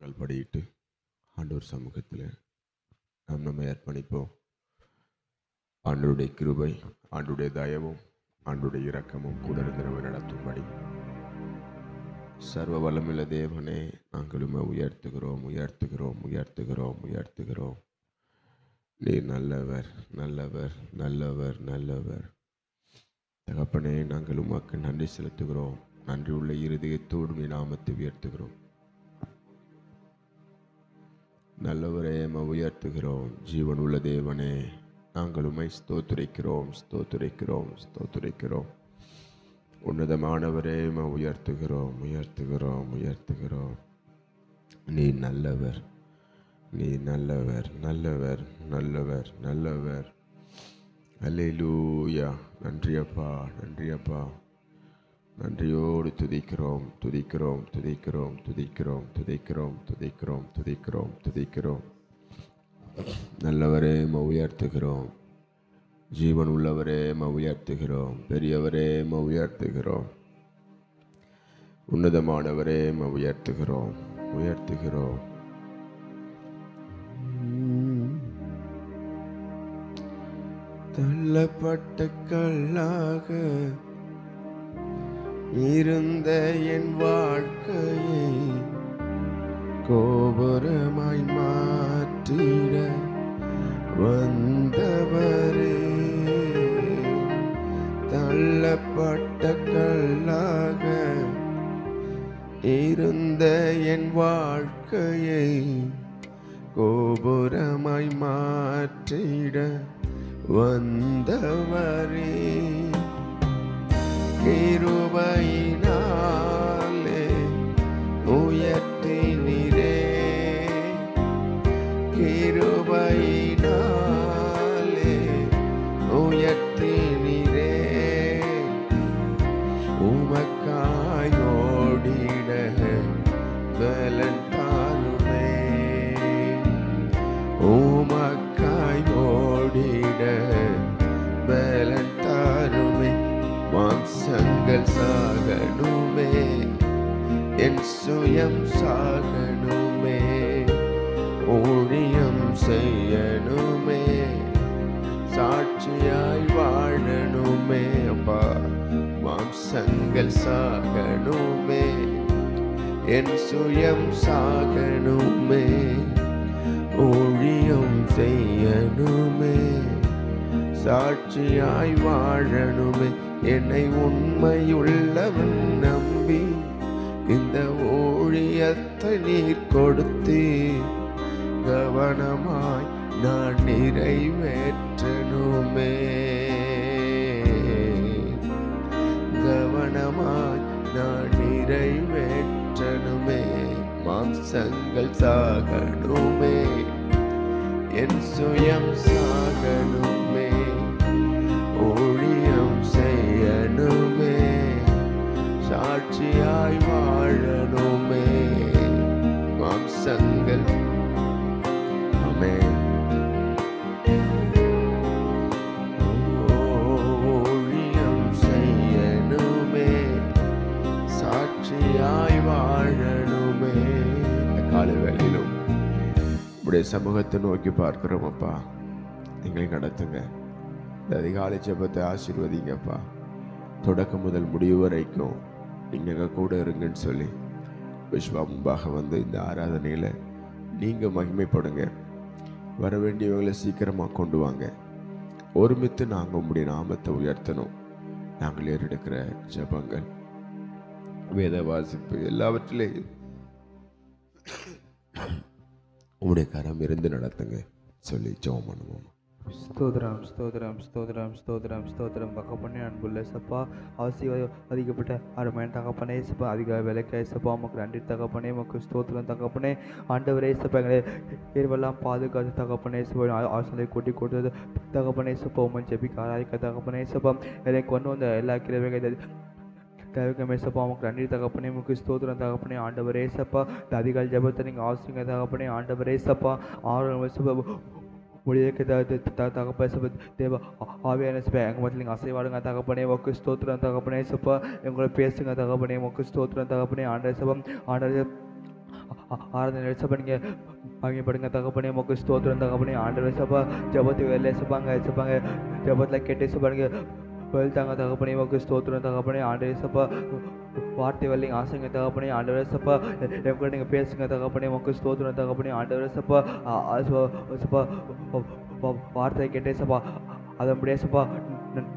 நாங்கள் படியிட்டு ஆண்டவர் சமூகத்தில் நாம் நம்மை அர்ப்பணிப்போம். ஆண்டவருடைய கிருபை, ஆண்டவருடைய தயவும், ஆண்டவருடைய இரக்கமும் கூட இருந்து நம்மை நடத்தும்படி சர்வ வல்லமுள்ள தேவனே, நாங்கள் உம்மை உயர்த்துகிறோம், உயர்த்துகிறோம், உயர்த்துகிறோம், உயர்த்துகிறோம். நீர் நல்லவர், நல்லவர், நல்லவர், நல்லவர். தகப்பனே, நாங்கள் உமக்கு நன்றி செலுத்துகிறோம். நன்றி உள்ள இருதயத்தோடு உம்முடைய நாமத்தை உயர்த்துகிறோம். நல்லவரே, உம்மை உயர்த்துகிறோம். ஜீவன் உள்ள தேவனே, நாங்கள் உம்மை ஸ்தோத்திரிக்கிறோம், ஸ்தோத்திரிக்கிறோம், ஸ்தோத்திரிக்கிறோம். உன்னதமானவரே, உம்மை உயர்த்துகிறோம், உயர்த்துகிறோம், உயர்த்துகிறோம். நீ நல்லவர், நீ நல்லவர், நல்லவர், நல்லவர், நல்லவர். அல்லேலூயா. நன்றி அப்பா, நன்றி அப்பா. நன்றியோடு துதிக்கிறோம், துதிக்கிறோம், துதிக்கிறோம், துதிக்கிறோம், துதிக்கிறோம், துதிக்கிறோம், துதிக்கிறோம், துதிக்கிறோம். நல்லவரே, உம்மை உயர்த்துகிறோம். ஜீவன் உள்ளவரே, உம்மை உயர்த்துகிறோம். பெரியவரே, உம்மை உயர்த்துகிறோம். உன்னதமானவரே, உம்மை உயர்த்துகிறோம், உயர்த்துகிறோம். தள்ளப்பட்ட கல்லாக இருந்த என் வாழ்க்கையை கோபுரமாய் மாற்றிட வந்தவரே. தள்ளப்பட்ட கல்லாக இருந்த என் வாழ்க்கையை கோபுரமாய் மாற்றிட வந்தவரே. கிருபையினாலே உயர்த்தினீரே, கிருபையினாலே உயர்த்தினீரே. உமக்காய் ஓடிட பலன் தாருமே, உமக்காய் ஓடிட பலன் தாருமே. மாம்சங்கள் சாகணுமே, என் சுயம் சாகணுமே, ஊழியம் செய்யணுமே, சாட்சியாய் வாழணுமே. அப்பா, மாம்சங்கள் சாகணுமே, என் சுயம் சாகணுமே, ஊழியம் செய்யணுமே, சாட்சியாய் வாழணுமே. என்னை உண்மையுள்ளவன் நம்பி இந்த ஊழியத்தை நீர் கொடுத்து கவனமாய் நான் நிறைவேற்றணுமே, கவனமாய் நான் நிறைவேற்றணுமே. மாம்சங்கள் சாகணுமே, என் சுயம் சாகணுமே, ஊழியம் செய்யணுமே, சாட்சியாய் வாழணுமே. மாம்சங்கள் ஆமென். ஊழியம் செய்யணுமே, சாட்சியாய் வாழணுமே. இந்த காலை வேளையிலும் உடைய சமூகத்தை நோக்கி பார்க்கிறோம் அப்பா. எங்களை நடத்துங்க. இந்த அதிகாலை ஜெபத்தை ஆசீர்வதிங்கப்பா. தொடக்கம் முதல் முடிவு வரைக்கும் நீங்கள் எங்கள் கூட இருங்கன்னு சொல்லி விஸ்வா முன்பாக வந்து இந்த ஆராதனையில் நீங்கள் மகிமைப்படுங்க. வர வேண்டியவங்களை சீக்கிரமாக கொண்டு வாங்க. ஒருமித்து நாங்கள் உங்களுடைய நாமத்தை உயர்த்தணும். நாங்கள் ஏறெடுக்கிற ஜெபங்கள், வேத வாசிப்பு எல்லாவற்றிலேயும் உங்களுடைய கரம் இருந்து நடத்துங்க சொல்லி ஜெபம் பண்ணுவோம். ஸ்தோத்திரம், ஸ்தோத்திரம், ஸ்தோத்திரம், ஸ்தோத்திரம், ஸ்தோத்திரம். தகப்பனே, அன்புள்ள சப்பா, அதிகப்பட்ட அருமையான தகப்பனே சப்பா, அதிக விலைக்காய் சப்பா, உமக்கு நன்றி தகப்பனே, உமக்கு ஸ்தோத்திரம் தகப்பனே. ஆண்டவரே சப்பா, எங்களை இரவெல்லாம் பாதுகாத்து தகப்பனே சப்பா, ஆசனை கூட்டி கொடுத்தது தகப்பனே சப்பா, உமை ஜெபிக்க ஆராய்க்க தகப்பனே சப்பா, என்னை கொண்டு வந்த எல்லா கிழமைகள் தேவைக்கமே சப்பா, உமக்கு நன்றி தகப்பனே, உமக்கு ஸ்தோத்திரம் தகப்பனே. ஆண்டவரே சப்பா, இந்த அதிகாலை ஜெபத்தை நீங்கள் ஆசிங்க தகப்பனே. ஆண்டவரே சப்பா, 6 சப்பா முடியக்க தகப்பே சப்பா, தேவ ஆவியான சப்பா, எங்கள் மத்தியில் நீங்கள் அசைவாடுங்க தகப்பனே, உமக்கு ஸ்தோத்திரம் தகப்பனே சப்பா. எங்களை பேசுங்க தகப்பனே, உமக்கு ஸ்தோத்திரம் தகப்பனே. ஆண்டவரே சப்பா, ஆண்டவரே ஆராதனை ஏசப்பா நீங்கள் மகிமைப்படுங்க தகப்பனே உமக்கு ஸ்தோத்திரம் தகப்பனே ஆண்டவரே ஏசப்பா ஜெபத்து வேலை ஏசப்பாங்க ஜெபத்தில் கேட்டு ஏசப்பாங்க வெல்தாங்க தகப்பனே உமக்கு ஸ்தோத்திரம் தகப்பனே ஆண்டவரே ஏசப்பா வார்த்தை வரலைங்க ஆசைங்க தகப்பனே ஆண்டவரே ஏசப்பா என் கூட நீங்கள் பேசுங்க தகப்பனே உமக்கு ஸ்தோத்திரம் தகப்பனே ஆண்டவரே ஏசப்பா ஏசப்பா வார்த்தையை கேட்டு ஏசப்பா அதன்படி ஏசப்பா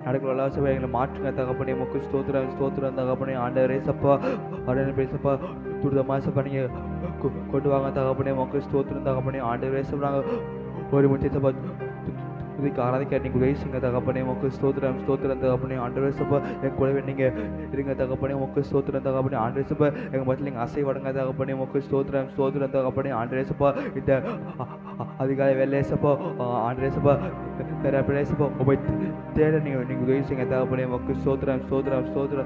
நடக்கல ஏசப்பா எங்களை மாற்றுங்க தகப்பனே உமக்கு ஸ்தோத்திரம் தகப்பனே ஆண்டவரே ஏசப்பா உடனே பேசப்பா துரிதமாக ஏசப்பா நீங்கள் கொண்டு வாங்க தகப்பனே உமக்கு ஸ்தோத்திரம் தகப்பனே ஆண்டவரே ஏசப்பா நாங்கள் ஒரு முச்சை ஏசப்பா இதுக்கு ஆராதிக்க நீங்கள் உதவிங்க தகப்பனே உமக்கு ஸ்தோத்திரம் தகப்பனே ஆண்டவரே ஏசப்பா என் கூடவே நீங்கள் இருங்க தகப்பனே உமக்கு ஸ்தோத்திரம் தகப்பனே ஆண்டவரே ஏசப்பா எங்கள் மத்தியில் நீங்கள் அசைவடுங்க தகப்பனே உமக்கு ஸ்தோத்திரம் தகப்பனே ஆண்டவரே ஏசப்பா இந்த அதிகாலை வேலை ஏசப்பா ஆண்டவரே ஏசப்பா நிறைய பேர் ஏசப்பா உபய் தேட நீங்கள் உதவி செய்யுங்க தகப்பனே உமக்கு ஸ்தோத்திரம்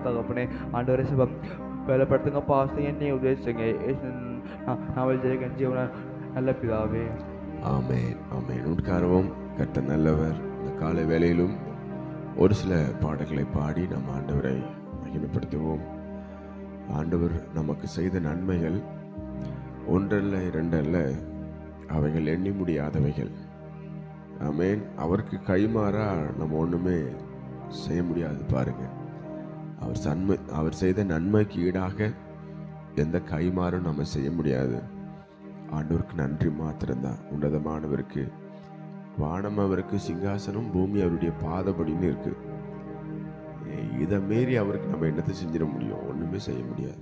தகப்பனே ஆண்டவரே ஏசப்பா பலப்படுத்துங்க பாசையை நீ உதவி செய்யுங்க நாவல் ஜெயகன் ஜீவன நல்ல பிதாவே. ஆமென் ஆமென். உட்காரவும். கர்த்தர் நல்லவர். இந்த காலை வேளையிலும் ஒரு சில பாடல்களை பாடி நம் ஆண்டவரை மகிமைப்படுத்துவோம். ஆண்டவர் நமக்கு செய்த நன்மைகள் ஒன்றல்ல இரண்டல்ல, அவைகள் எண்ணி முடியாதவைகள். ஆமென். அவருக்கு கைமாறா நம்ம ஒன்றுமே செய்ய முடியாது. பாருங்க, அவர் செய்த நன்மைக்கு ஈடாக எந்த கைமாறும் நம்ம செய்ய முடியாது. ஆண்டவருக்கு நன்றி மாத்திரம்தான். உன்னதமானவருக்கு வானம் அவருக்கு சிங்காசனம், பூமி அவருடைய பாதபடின்னு இருக்கு. இதை மீறி அவருக்கு நம்ம என்னத்தை செஞ்சிட முடியும்? ஒன்றுமே செய்ய முடியாது.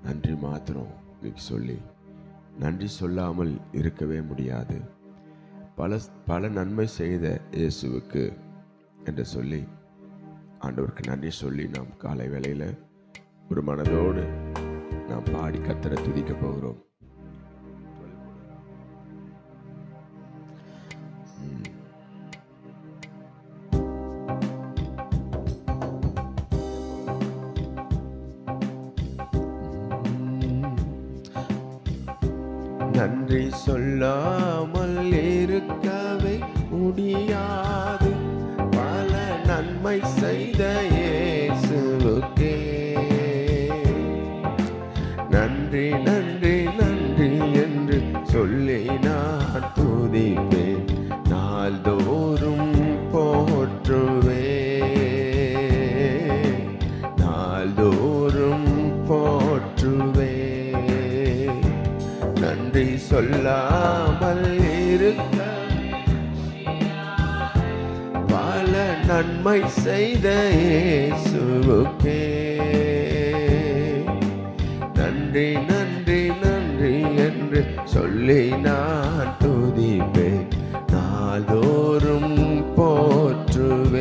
நன்றி மாத்திரம் இன்னைக்கு சொல்லி நன்றி சொல்லாமல் இருக்கவே முடியாது. பல நன்மை செய்த இயேசுவுக்கு என்று சொல்லி ஆண்டவருக்கு நன்றி சொல்லி நாம் காலை வேளையில் ஒரு மனதோடு நாம் பாடி கர்த்தரை துதிக்க போகிறோம். நன்றி சொல்லாமல் இருக்கவே முடியாது. பல நன்மை செய்த இயேசுவுக்கே நன்றி நன்றி நன்றி என்று சொல்லி நான் துதிப்பேன். நாள்தோறும் போற்றுவேன், நாள்தோறும் போற்றுவேன். நன்றி சொல்லாமல் இருக்க பல நன்மை செய்த இயேசுவுக்கே நன்றி நன்றி நன்றி என்று சொல்லி நான் துதிப்பேன். நாள்தோறும் போற்றுவேன்,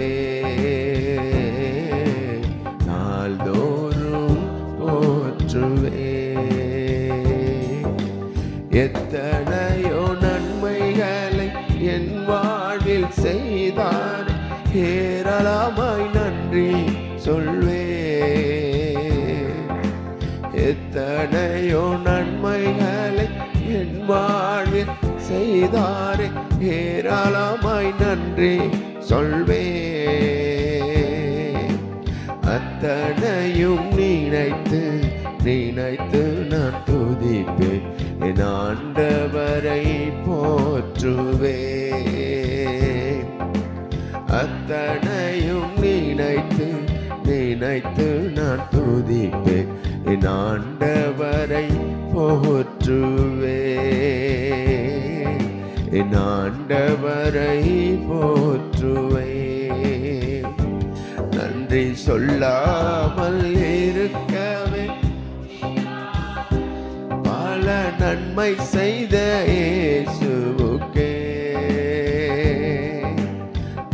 நாள்தோறும் போற்றுவேன். எத்தனையோ நன்மைகளை என் வாழ்வில் செய்தார், ஏராளமாய் நன்றி சொல்வேன். எத்தனையோ நன்மைகளை என் வாழ்வில் செய்தார், ஏராளமாய் நன்றி சொல்வேன். அத்தனையும் நினைத்து நினைத்து நான் துதிப்பேன். என் ஆண்டவரை போற்றுவேன். அத்தனையும் நினைத்து நினைத்து நான் துதிப்பேன். என் ஆண்டவரை போற்றுவேன், என் ஆண்டவரை போற்றுவேன். நன்றி சொல்லாமல் இருக்கவே பல நன்மை செய்த இயேசுவுக்கே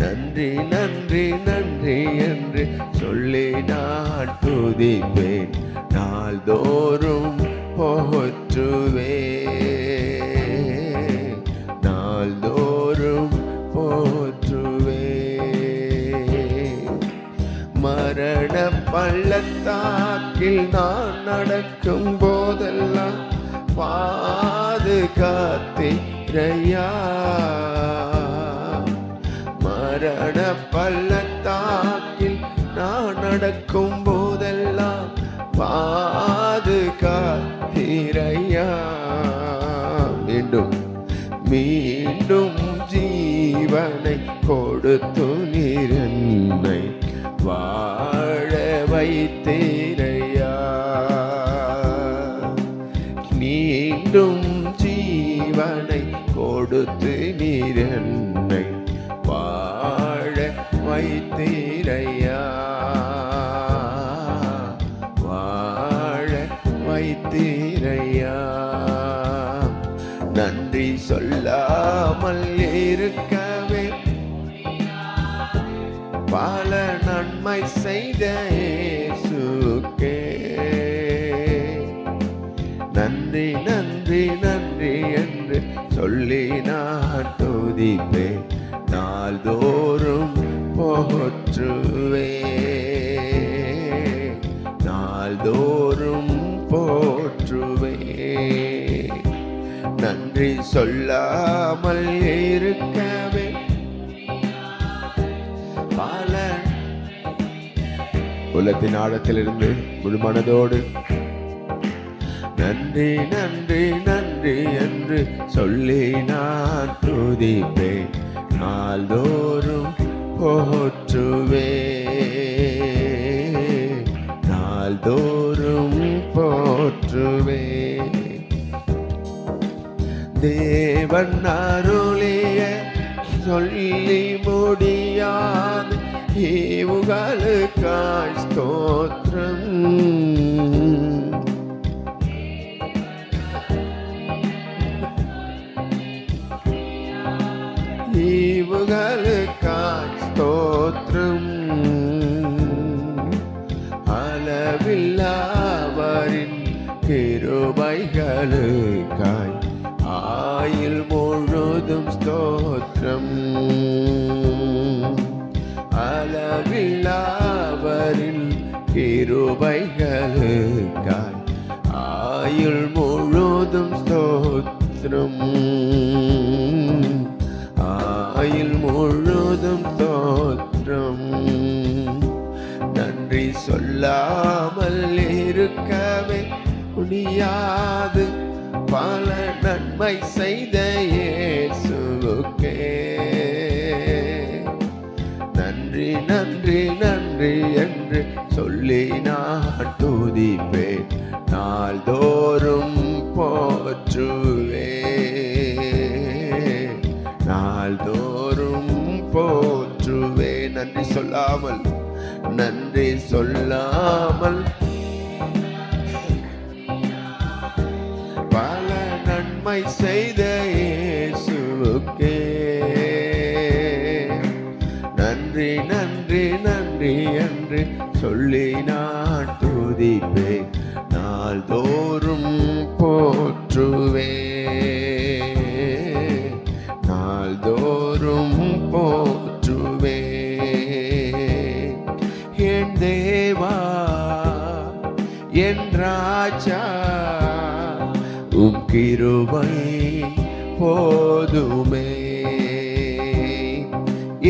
நன்றி நன்றி நன்றி என்று சொல்லி நான் துதிப்பேன். நாள்தோறும் போற்றுவேன், நாள்தோறும் போற்றுவேன். மரண பள்ளத்தாக்கில் நான் நடக்கும் போதெல்லாம் பாதுகாத்தீரையா. மரண பள்ளத்தாக்கில் நான் நடக்கும் போதெல்லாம் பாதுகாத்தீரையா. மீண்டும் மீண்டும் ஜீவனை கொடுத்து நீர் என்னை வாழ வைத்தீரையா. மீண்டும் ஜீவனை கொடுத்து நீர் என்னை வாழ வைத்தீரையா. வாழ வைத்தீரையா. நன்றி சொல்லாமல் இருக்கவே பல நன்மை செய்த இயேசுக்கே நன்றி நன்றி நன்றி என்று சொல்லி நான் துதிப்பேன். நாள்தோறும் போற்றுவே. நாள்தோறும் போற்றுவே. நன்றி சொல்லாமல் இருக்கவே பல உள்ளத்தின் ஆழத்திலிருந்து முழு மனதோடு நன்றி நன்றி நன்றி என்று சொல்லி நான் துதிப்பேன். நாள்தோறும் போற்றுவே. நாள்தோறும் போற்றுவே. தேவன் அருளிய சொல்லி முடியாது ஈவுகளுக்காய் ஸ்தோத்திரம். ஈவுகளுக்காய் ஸ்தோத்திரம். அளவில்லாவரின் கிருபைகளுக்காய் ஆயுள் முழுதும் ஸ்தோத்திரம். அளவில்லாவரின் கிருபைகளுக்காய் ஆயுள் முழுதும் ஸ்தோத்திரம். ஆயுள் முழுதும் ஸ்தோத்திரம். நன்றி சொல்லாமல் இருக்கவே முடியாது பல நன்மை செய்த இயேசுவுக்கே நன்றி நன்றி நன்றி என்று சொல்லி நான் துதிப்பேன். நாள்தோறும் போற்றுவே. நாள்தோறும் போற்றுவே. நன்றி சொல்லாமல் நன்றி சொல்லாமல் பல நன்மை செய்த இயேசுவுக்கே நன்றி நன்றி நன்றி என்று சொல்லி நான் துதிப்பேன். நாள்தோறும் போற்றுவே. நாள்தோறும் போற்றுவே. என் தேவா என் ராஜா உம் கிருபை போதுமே.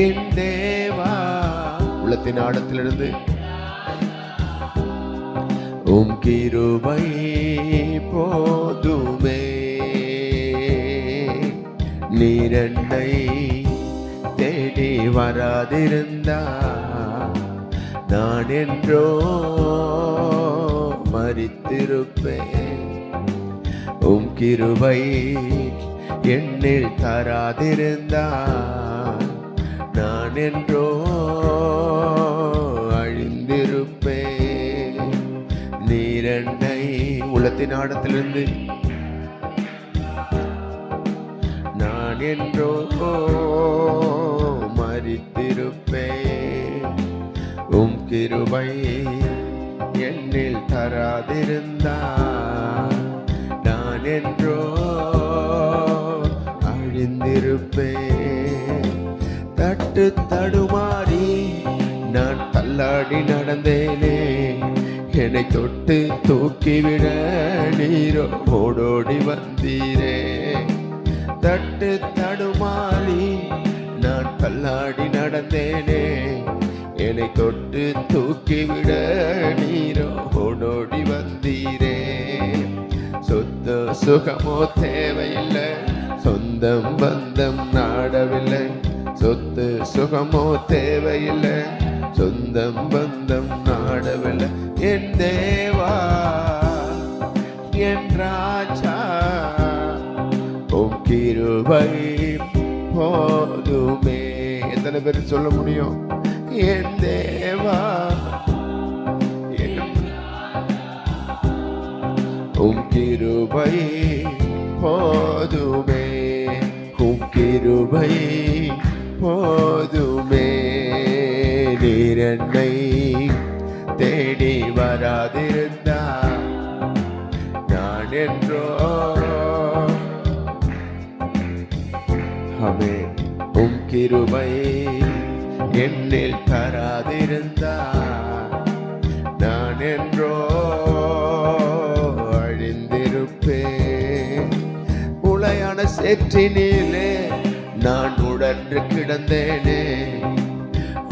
என் தேவா உள்ளத்தின் ஆழத்திலிருந்து உம் கிருபை போதுமே. நீர் என்னை தேடி வராதிருந்தா நான் என்றோ மரித்திருப்பேன். உம் கிருபை என்னில் தராதிருந்தால் நான் என்றோ அழிந்திருப்பேன். நீர் என்னை உள்ளத்தின் ஆழத்திலிருந்து நான் என்றோ மரித்திருப்பேன். உம் கிருபை என்னில் தராதிருந்தால் நான் என்றோ அழிந்திருப்பேன். தட்டு தடுமாறி நான் தள்ளாடி நடந்தேனே, என்னை தொட்டு தூக்கிவிட நீரோ ஓடோடி வந்தீரே. தட்டு தடுமாறி நான் தள்ளாடி நடந்தேனே, என்னை தொட்டு தூக்கிவிட நீரோ ஓடோடி வந்தீரே. சொத்து சுகமோ தேவையில்லை, சொந்தம் பந்தம் நாடவில்லை, சொத்து சுகமோ தேவையில்லை, சொந்தம் பந்தம் நாடவில்லை. என் தேவா என் ராஜா உம் கிருபை போதுமே. எத்தனை பேர் சொல்ல முடியும்? என் தேவா உம் கிருபை போதுமே, உம் கிருபை போதுமே. நீர் என்னை தேடி வராதிருந்தா நான் என்றோ. ஆமென். உம் கிருபை என்னில் தராதிருந்தா நான் என்றோ அழிந்திருப்பேன். உளையான சேற்றினிலே நான் உடன்று கிடந்தேனே,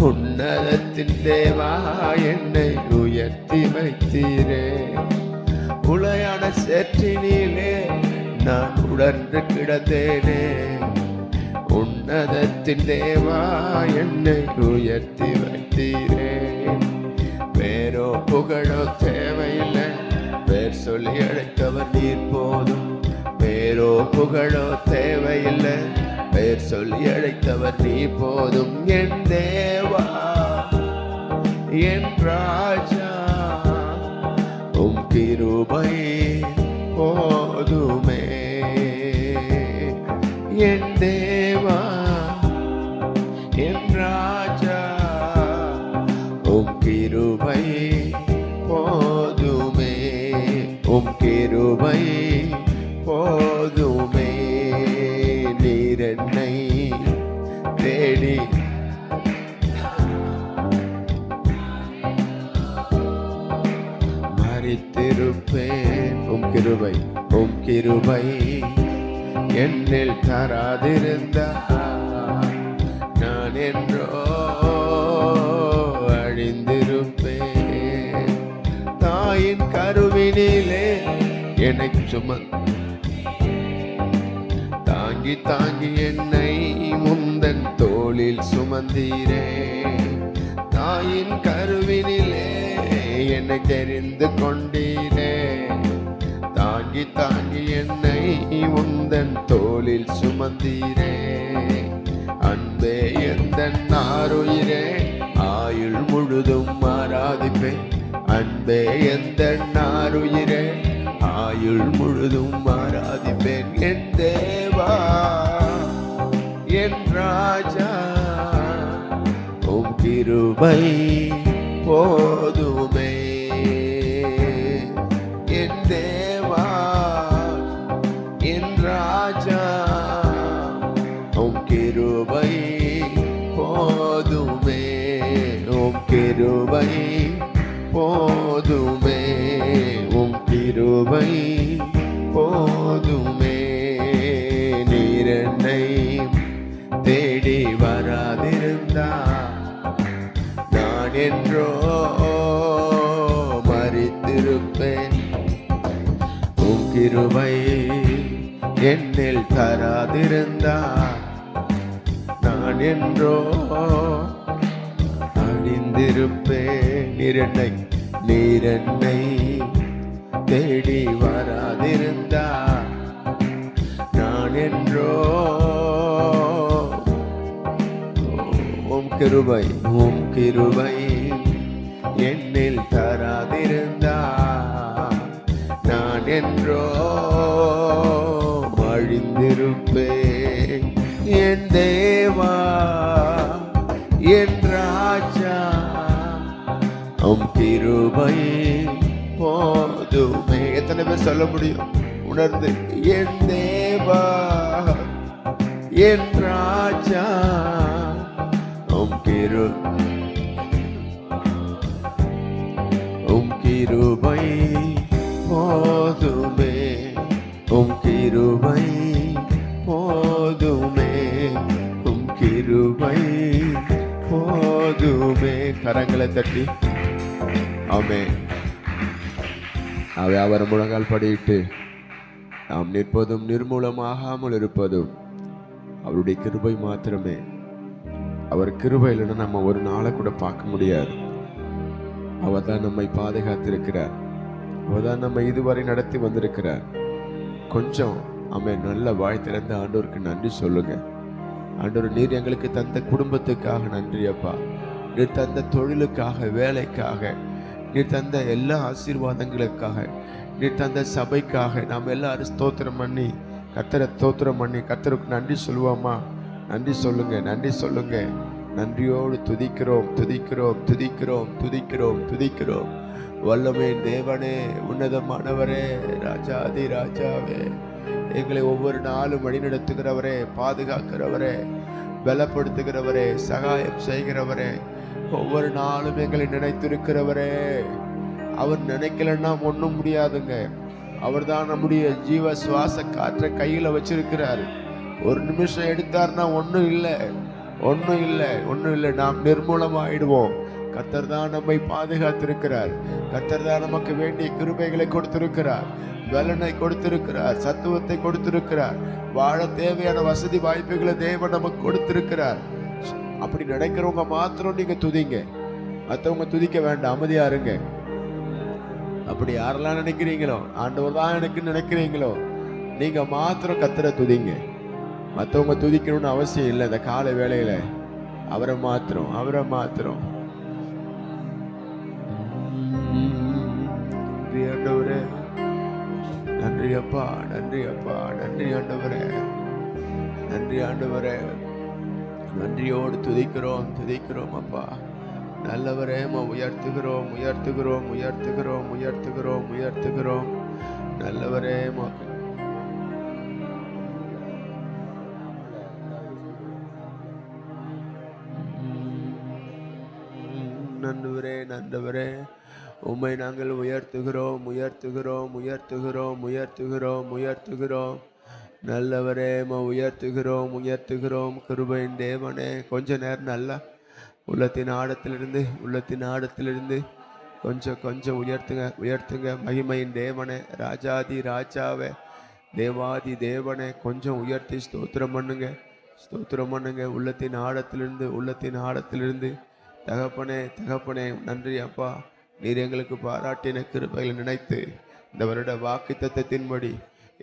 உன்னதத்தின் தேவா என்னை உயர்த்தி வைத்தீரே. உளையான சேற்றினிலே நான் உடன்று கிடந்தேனே, உன்னதத்தின் தேவா என்னை உயர்த்தி வைத்தீரே. வேறோ புகழோ தேவையில்லை, பேர் சொல்லி அழைத்தவர் நீர் போதும். வேறோ புகழோ தேவையில்லை, பேர் சொல்லி அழைத்தவர் நீ போதும். என் தேவா என் ராஜா உம் கிருபை போதுமே. என் தேவா என் ராஜா உம் கிருபை போதுமே, உம் கிருபை போதுமே. நீர் என்னை தேடி மரித்திருப்பேன். உம் கிருபை உம் கிருபை என்னில் தராதிருந்தா நான் என்றோ அழிந்திருப்பேன். தாயின் கருவினிலே என்னை தாங்கி தாங்கி என்னை முந்தன் தோளில் சுமந்தீரே. தாயின் கருவினிலே என்னை தெரிந்து கொண்டீரே. தாங்கி தாங்கி என்னை முந்தன் தோளில் சுமந்தீரே. அன்பே எந்தன் ஆருயிரே ஆயுள் முழுதும் ஆராதிப்பேன். அன்பே எந்தன் ஆருயிரே ஆயுள் முழுதும் ஆராதிப்பேன். என் தேவா என் ராஜா உம் கிருபை போதுமே. என் தேவா என் ராஜா உம் கிருபை போதுமே, உம் கிருபை போதுமே, உம் கிருபை போதுமே. நீர் என்னை தேடி வராதிருந்தா நான் என்றோ மரித்திருப்பேன். உம் கிருபை என்னில் தராதிருந்தா நான் என்றோ அழிந்திருப்பேன். நீர் என்னை தேடி வராதிருந்தா நான் என்றோ. உம் கிருபை என்னில் தராதிருந்தா நான் என்றோ அழிந்திருப்பேன். என் தேவா என் ராஜா உம் கிருபை போதுமே. எத்தனை பேர் சொல்ல முடியும் உணர்ந்து? என் தேவா என் ராஜா உம் கிருபை போதுமே, உம் கிருபை போதுமே, உம் கிருபை போதுமே. கரங்களை தட்டி ஆமென். அவர் முழங்கால் படியிட்டு நாம் நிற்பதும் நிர்மூலமாகாமல் இருப்பதும் அவருடைய கிருபை மாத்திரமே. அவர் கிருபை இல்லைன்னா நம்ம ஒரு நாளை கூட பார்க்க முடியாது. அவர் தான் நம்மை பாதுகாத்திருக்கிறார். அவர் தான் நம்ம இதுவரை நடத்தி வந்திருக்கிறார். கொஞ்சம் நல்ல வாய் திறந்த ஆண்டவருக்கு நன்றி சொல்லுங்க. ஆண்டவர், நீர் எங்களுக்கு தந்த குடும்பத்துக்காக நன்றி அப்பா. நீர் தந்த தொழிலுக்காக, வேலைக்காக, நீர் தந்த எல்லா ஆசீர்வாதங்களுக்காக, நீர் தந்த சபைக்காக நாம் எல்லாரும் ஸ்தோத்திரம் பண்ணி கர்த்தரை ஸ்தோத்திரம் பண்ணி கர்த்தருக்கு நன்றி சொல்லுவோமா? நன்றி சொல்லுங்க, நன்றி சொல்லுங்க. நன்றியோடு துதிக்கிறோம், துதிக்கிறோம், துதிக்கிறோம், துதிக்கிறோம், துதிக்கிறோம். வல்லமே தேவனே, உன்னதமானவரே, ராஜாதி ராஜாவே, எங்களை ஒவ்வொரு நாளும் வழிநடத்துகிறவரே, பாதுகாக்கிறவரே, பலப்படுத்துகிறவரே, சகாயம் செய்கிறவரே, ஒவ்வொரு நாளும் எங்களை நினைத்திருக்கிறவரே. அவர் நினைக்கலன்னா ஒன்றும் முடியாதுங்க. அவர் தான் நம்முடைய ஜீவ சுவாச காற்றை கையில வச்சிருக்கிறார். ஒரு நிமிஷம் எடுத்தார்னா ஒன்றும் இல்லை, ஒன்றும் இல்லை, ஒன்றும் இல்லை. நாம் நிர்மூலமாயிடுவோம். கர்த்தர் தான் நம்மை பாதுகாத்திருக்கிறார். கர்த்தர் தான் நமக்கு வேண்டிய கிருபைகளை கொடுத்திருக்கிறார், பலனை கொடுத்திருக்கிறார், சத்துவத்தை கொடுத்திருக்கிறார், வாழ தேவையான வசதி வாய்ப்புகளை தேவன் நமக்கு கொடுத்திருக்கிறார். அப்படி நினைக்கிறவங்க மாத்திரம் நீங்க துதிங்க, மற்றவங்க துதிக்க வேண்டாம், அமைதியா இருங்க. அப்படி யாரெல்லாம் நினைக்கிறீங்களோ, ஆண்டவர் தான் எனக்கு நினைக்கிறீங்களோ, நீங்க மாத்திரம் கர்த்தரை துதிங்க. மற்றவங்க துதிக்கணும்னு அவசியம் இல்லை. இந்த காலை வேளையில அவரை மாத்திரம், அவரை மாத்திரம். நன்றி ஆண்டவரே, நன்றி அப்பா, நன்றி அப்பா, நன்றி ஆண்டவரே, நன்றி ஆண்டவரே. நன்றியோடு துதிக்கிறோம், துதிக்கிறோம் அப்பா. நல்லவரே, உயர்த்துகிறோம், உயர்த்துகிறோம், உயர்த்துகிறோம், உயர்த்துகிறோம், உயர்த்துகிறோம். நல்லவரே, நன்றுவரே, நன்றவரே, உம்மை நாங்கள் உயர்த்துகிறோம், உயர்த்துகிறோம், உயர்த்துகிறோம், உயர்த்துகிறோம், உயர்த்துகிறோம். நல்லவரே, உயர்த்துகிறோம், உயர்த்துகிறோம். கிருபையின் தேவனே, கொஞ்ச நேரம் நல்லா உள்ளத்தின் ஆழத்திலிருந்து கொஞ்சம் கொஞ்சம் உயர்த்துங்க, உயர்த்துங்க. மகிமையின் தேவனே, ராஜாதி ராஜாவே, தேவாதி தேவனே, கொஞ்சம் உயர்த்தி ஸ்தோத்திரம் பண்ணுங்க, ஸ்தோத்திரம் பண்ணுங்க. உள்ளத்தின் ஆழத்திலிருந்து தகப்பனே, தகப்பனே, நன்றி அப்பா. நீர் எங்களுக்கு பாராட்டின கிருபைகளை நினைத்து இந்த வருட வாக்குத்தத்தத்தின்படி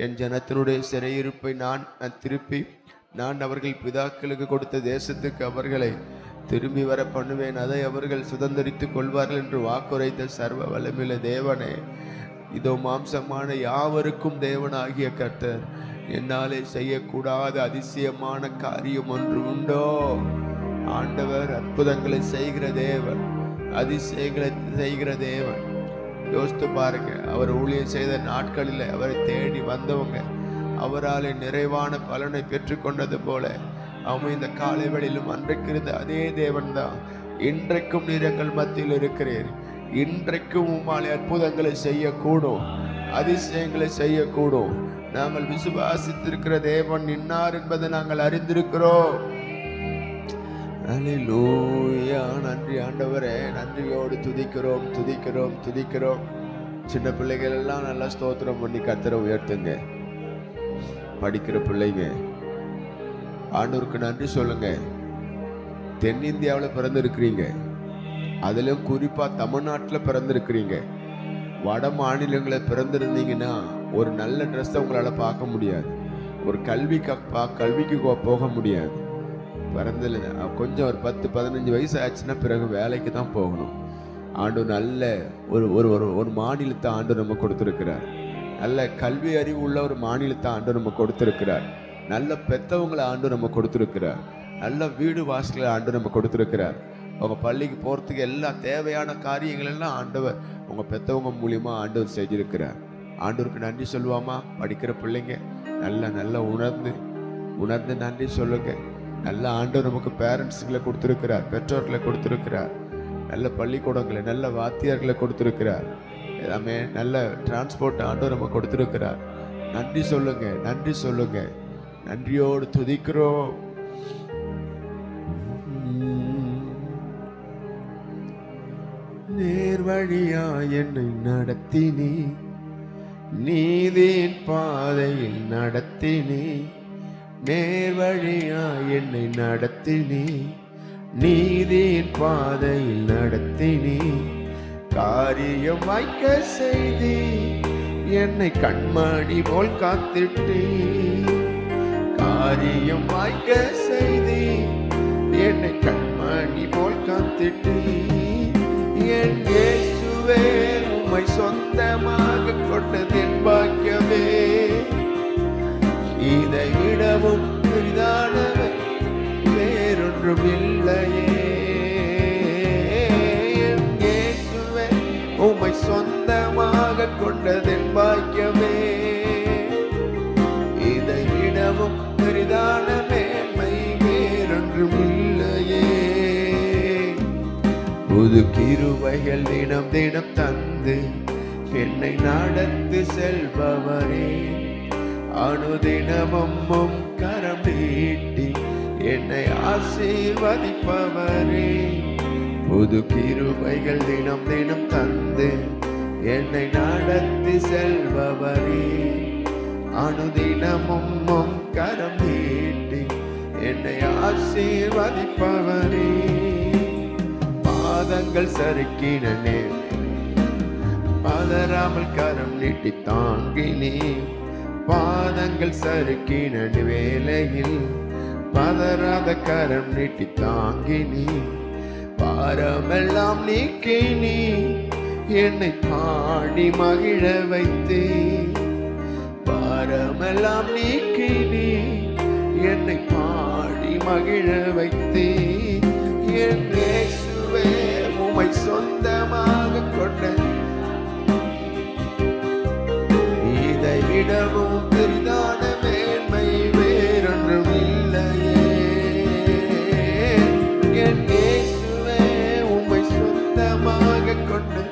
என் ஜனத்தினுடைய சிறையிருப்பை நான் திருப்பி அவர்கள் பிதாக்களுக்கு கொடுத்த தேசத்துக்கு அவர்களை திரும்பி வர பண்ணுவேன், அதை அவர்கள் சுதந்திரித்துக் கொள்வார்கள் என்று வாக்குரைத்த சர்வ வல்லமையுள்ள தேவனே, இதோ மாம்சமான யாவருக்கும் தேவனாகிய கர்த்தர், என்னாலே செய்யக்கூடாத அதிசயமான காரியம் ஒன்று உண்டோ? ஆண்டவர் அற்புதங்களை செய்கிற தேவன், அதிசயங்களை செய்கிற தேவன். யோசித்து பாருங்க, அவர் ஊழியம் செய்த நாட்களில் அவரை தேடி வந்தவங்க அவராலே நிறைவான பலனை பெற்றுக்கொண்டது போல அவன் இந்த காலை வேளையிலும் அன்றைக்கு இருந்த அதே தேவன் தான் இன்றைக்கும் நீர் எங்கள் மத்தியில் இருக்கிறீர். இன்றைக்கும் உம்மாலே அற்புதங்களை செய்யக்கூடும், அதிசயங்களை செய்யக்கூடும். நாங்கள் விசுவாசித்திருக்கிற தேவன் இன்னார் என்பதை நாங்கள் அறிந்திருக்கிறோம். அல்லேலூயா. நன்றி ஆண்டவரே, நன்றியோடு துதிக்கிறோம், துதிக்கிறோம், துதிக்கிறோம். சின்ன பிள்ளைகள் எல்லாம் நல்லா ஸ்தோத்திரம் பண்ணி கர்த்தரை உயர்த்துங்க. படிக்கிற பிள்ளைங்க ஆண்டவருக்கு நன்றி சொல்லுங்க. தென்னிந்தியாவில் பிறந்திருக்கிறீங்க, அதிலும் குறிப்பா தமிழ்நாட்டில் பிறந்திருக்கிறீங்க. வட மாநிலங்களில் பிறந்திருந்தீங்கன்னா ஒரு நல்ல ட்ரெஸ்ஸை உங்களால் பார்க்க முடியாது, ஒரு கல்விக்கு போக முடியாது. பிறந்தல கொஞ்சம் ஒரு 10-15 வயசு ஆச்சுன்னா பிறகு வேலைக்கு தான் போகணும். ஆண்டவர் நல்ல ஒரு மாநிலத்தை ஆண்டவர் நம்ம கொடுத்துருக்கிறார். நல்ல கல்வி அறிவு உள்ள ஒரு மாநிலத்தை ஆண்டவர் நம்ம கொடுத்துருக்கிறார். நல்ல பெற்றவங்களை ஆண்டவர் நம்ம கொடுத்துருக்கிறார். நல்ல வீடு வாசல்களை ஆண்டவர் நம்ம கொடுத்துருக்கிறார். அவங்க பள்ளிக்கு போகிறதுக்கு எல்லா தேவையான காரியங்கள் எல்லாம் ஆண்டவர் உங்கள் பெற்றவங்க மூலியமா ஆண்டவர் செஞ்சிருக்கிறார். ஆண்டவருக்கு நன்றி சொல்லுவாமா? படிக்கிற பிள்ளைங்க நல்லா உணர்ந்து நன்றி சொல்லுங்க. நல்ல ஆண்டவர் நமக்கு பேரண்ட்ஸுகளை கொடுத்துருக்கிறார், பெற்றோர்களை கொடுத்துருக்கிறார், நல்ல பள்ளிக்கூடங்களை, நல்ல வாத்தியார்களை கொடுத்துருக்கிறார். எல்லாமே நல்ல டிரான்ஸ்போர்ட் ஆண்டவர் நம்ம கொடுத்துருக்கிறார். நன்றி சொல்லுங்க, நன்றி சொல்லுங்க. நன்றியோடு துதிக்கிறோம். நேர் வழியா என்னை நடத்தினி, நீதியின் பாதையில் நடத்தினி, நேர்வழியா என்னை நடத்தினி, நீதியின் பாதையில் நடத்தினி, காரியம் வாய்க்க செய்தி, என்னை கண்மணி போல் காத்திட்டீ. காரியம் வாய்க்க செய்தி, என்னை கண்மணி போல் காத்திட்டீ. என் இயேசுவே, உம்மை சொந்தமாக கொண்டது என் பாக்கியமே. இதை விடவும் பெரிதானவர் வேறொன்றும் இல்லையே. என் இயேசுவே, உம்மை சொந்தமாக கொண்டது என் பாக்கியமே. இதை விடவும் பெரிதான மேன்மை வேறொன்றும் இல்லையே. புது கிருபைகள் தினம் தினம் தந்து என்னை நடத்து செல்பவரே, அனுதினமும் கரம் நீட்டி என்னை ஆசீர்வதிப்பவரே. புது கிருபைகள் தினம் தினம் தந்து என்னை நடத்தி செல்பவரே, அனுதினமும் கரம் நீட்டி என்னை ஆசீர்வதிப்பவரே. பாதங்கள் சறுக்கினே, பதறாமல் கரம் நீட்டி தாங்கினே. பாதங்கள் சறுக்கின வேளையில் பதறாத கரம் நீட்டி தாங்கினி. பாரமெல்லாம் நீக்கினி, என்னை பாடி மகிழ வைத்தே. பாரமெல்லாம் நீக்கினி, என்னை பாடி மகிழ வைத்தே. என் இயேசுவே, உம்மை சொந்தமாக கொண்ட இதை விடவும் பெரிதான மேன்மை வேறொன்றும் இல்லையே. என் இயேசுவே, உம்மை சொந்தமாக கொண்டு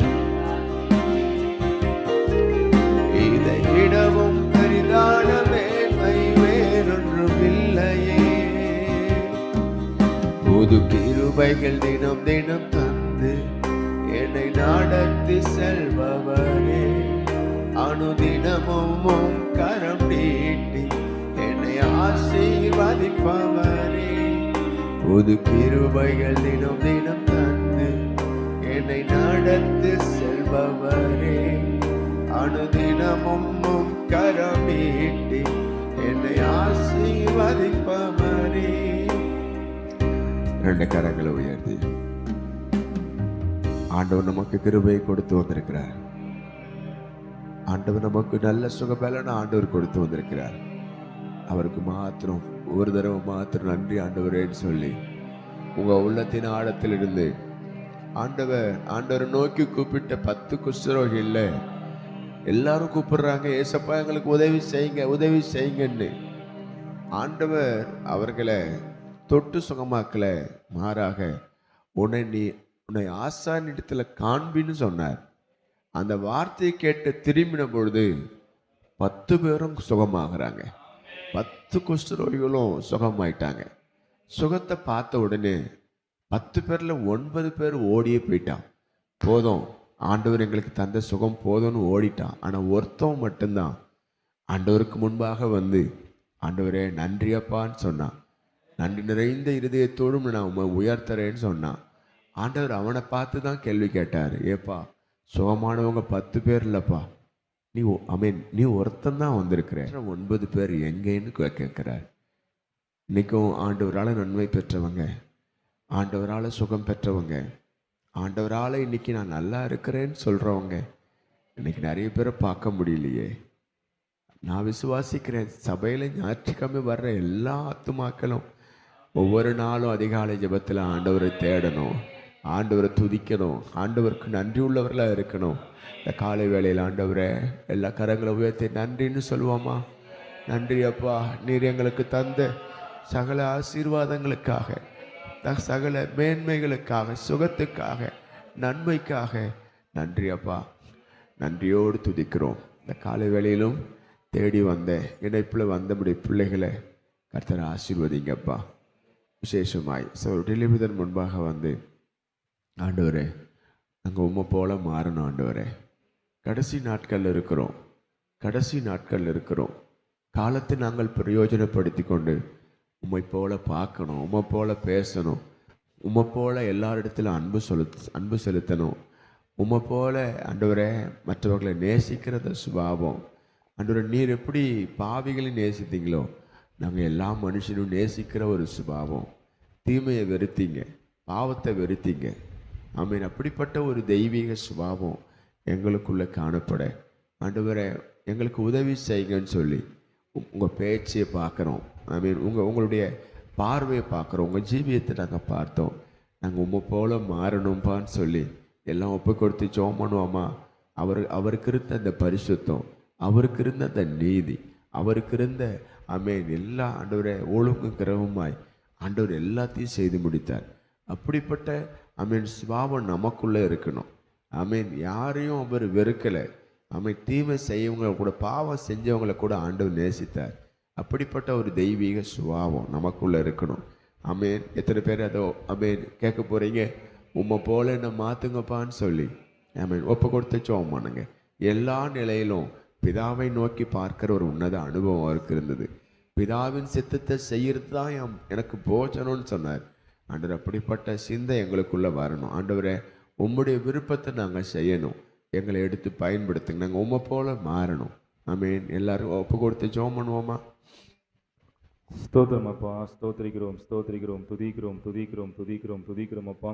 இதை விடவும் பெரிதான மேன்மை வேறொன்றும் இல்லையே. புது கிருபைகள் தினம் தினம் தந்து என்னை நடத்தி செல்பவரே, அனுதினமும் கரம் நீட்டி என்னை ஆசீர்வதிப்பவரே. புது கிருபைகள் தினம் தினம் தந்து என்னை நடத்தி செல்பவரே, அனுதினமும் கரம் நீட்டி என்னை ஆசீர்வதிப்பவரே. ரெண்டு கரங்களை உயர்த்தி ஆண்டவர் நமக்கு கிருபையை கொடுத்து வந்திருக்கிறார். ஆண்டவர் நமக்கு நல்ல சுகபலன ஆண்டவர் கொடுத்து வந்திருக்கிறார். அவருக்கு மாத்திரம் ஒரு தடவை மாத்திரம் நன்றி ஆண்டவரேன்னு சொல்லி உங்க உள்ளத்தின் ஆழத்திலிருந்து ஆண்டவரை நோக்கி கூப்பிட்ட 10 குஷ்டரோகி இல்ல, எல்லாரும் கூப்பிடுறாங்க, ஏசப்பா எங்களுக்கு உதவி செய்யுங்க உதவி செய்யுங்கன்னு. ஆண்டவர் அவர்களை தொட்டு சுகமாக்கல, மாறாக உன்னை ஆசானிடத்துல காண்பின்னு சொன்னார். அந்த வார்த்தையை கேட்டு திரும்பின பொழுது 10 பேரும் சுகமாகறாங்க. 10 குஷ்டரோகிகளும் சுகமாயிட்டாங்க. சுகத்தை பார்த்த உடனே 10 பேர்ல 9 பேர் ஓடியே போயிட்டான். போதும், ஆண்டவர் எங்களுக்கு தந்த சுகம் போதும்னு ஓடிட்டான். ஆனா ஒருத்தவன் மட்டும்தான் ஆண்டவருக்கு முன்பாக வந்து, ஆண்டவரே நன்றியப்பான்னு சொன்னான். நன்றி நிறைந்த இருதயத்தோடும் நான் உண்மை உயர்த்துறேன்னு சொன்னான். ஆண்டவர் அவனை பார்த்து தான் கேள்வி கேட்டார், ஏப்பா சுகமானவங்க 10 பேர் இல்லப்பா, நீ ஒருத்தன் தான் வந்திருக்கிற, 9 பேர் எங்கேன்னு கேட்கிறார். இன்னைக்கும் ஆண்டவரால் நன்மை பெற்றவங்க, ஆண்டவரால் சுகம் பெற்றவங்க, ஆண்டவரால் இன்னைக்கு நான் நல்லா இருக்கிறேன்னு சொல்றவங்க இன்னைக்கு நிறைய பேரை பார்க்க முடியலையே. நான் விசுவாசிக்கிறேன், சபையில் ஞாயிற்றுக்கிழமை வர்ற எல்லா ஆத்துமாக்களும் ஒவ்வொரு நாளும் அதிகாலை ஜெபத்தில் ஆண்டவரை தேடணும், ஆண்டவரை துதிக்கணும், ஆண்டவருக்கு நன்றி உள்ளவர்களாக இருக்கணும். இந்த காலை வேளையில் ஆண்டவரை எல்லா கரங்களை உயர்த்தி நன்றின்னு சொல்லுவோமா? நன்றி அப்பா, நீர் எங்களுக்கு தந்த சகல ஆசீர்வாதங்களுக்காக, சகல மேன்மைகளுக்காக, சுகத்துக்காக, நன்மைக்காக நன்றி அப்பா. நன்றியோடு துதிக்கிறோம். இந்த காலை வேளையிலும் தேடி வந்த இணைப்பில் வந்தபடி பிள்ளைகளை கர்த்தரை ஆசீர்வதிங்கப்பா. விசேஷமாய் டெலிவிதன் முன்பாக வந்து, ஆண்டவரே நாங்கள் உம்மை போல மாறணும். ஆண்டவரே கடைசி நாட்கள் இருக்கிறோம், காலத்தை நாங்கள் பிரயோஜனப்படுத்தி கொண்டு உம்மை போல பார்க்கணும், உம்மை போல பேசணும், உம்மை போல எல்லாரிடத்திலும் அன்பு செலுத்தணும், உம்மை போல ஆண்டவரே மற்றவர்களை நேசிக்கிறத சுபாவம். ஆண்டவரே, நீர் எப்படி பாவிகளை நேசித்தீங்களோ நாங்கள் எல்லா மனுஷனும் நேசிக்கிற ஒரு சுபாவம். தீமையை வெறுத்தீங்க, பாவத்தை வெறுத்தீங்க. ஆமீன். அப்படிப்பட்ட ஒரு தெய்வீக சுபாவம் எங்களுக்குள்ளே காணப்பட ஆண்டவரே எங்களுக்கு உதவி செய்யுங்கன்னு சொல்லி உங்கள் பேச்சையை பார்க்குறோம். ஆமீன். உங்களுடைய பார்வையை பார்க்குறோம், உங்கள் ஜீவியத்தை நாங்கள் பார்த்தோம். நாங்கள் உம்மை போல மாறணும்பான்னு சொல்லி எல்லாம் ஒப்பு கொடுத்து ஜெபம் பண்ணுவோமா? அவருக்கு இருந்த அந்த பரிசுத்தம், அவருக்கு இருந்த அந்த நீதி, அவருக்கு இருந்த ஆமேன் எல்லா ஆண்டவரை ஒழுங்கு கிரகமாய் ஆண்டவர் எல்லாத்தையும் செய்து முடித்தார். அப்படிப்பட்ட ஆமேன் சுபாவம் நமக்குள்ளே இருக்கணும். ஆமேன். யாரையும் அவர் வெறுக்கலை. ஆமேன். தீமை செய்யவங்களை கூட, பாவம் செஞ்சவங்களை கூட ஆண்டவர் நேசித்தார். அப்படிப்பட்ட ஒரு தெய்வீக சுபாவம் நமக்குள்ளே இருக்கணும். ஆமேன். எத்தனை பேர் அதோ ஆமேன் கேட்க போகிறீங்க? உம்மை போல என்னை மாற்றுங்கப்பான்னு சொல்லி ஆமேன் ஒப்பு கொடுத்து ஜெபம் பண்ணுங்க. எல்லா நிலையிலும் பிதாவை நோக்கி பார்க்கிற ஒரு உன்னத அனுபவம் அவருக்கு இருந்தது. பிதாவின் சித்தத்தை செய்யறது தான் எனக்கு போஜனம்னு சொன்னார் ஆண்டவர். அப்படிப்பட்ட சிந்தை எங்களுக்குள்ளே வரணும். ஆண்டவரே, உம்முடைய விருப்பத்தை நாங்கள் செய்யணும், எங்களை எடுத்து பயன்படுத்துங்க, நாங்கள் உம்மை போல மாறணும். ஆமேன். எல்லாரும் ஒப்பு கொடுத்து ஜெபம் பண்ணுவோமா? ஸ்தோத்திரம் அப்பா, ஸ்தோத்திரிக்கிறோம், ஸ்தோத்திரிக்கிறோம், துதிக்கிறோம், துதிக்கிறோம், துதிக்கிறோம், துதிக்கிறோம் அப்பா.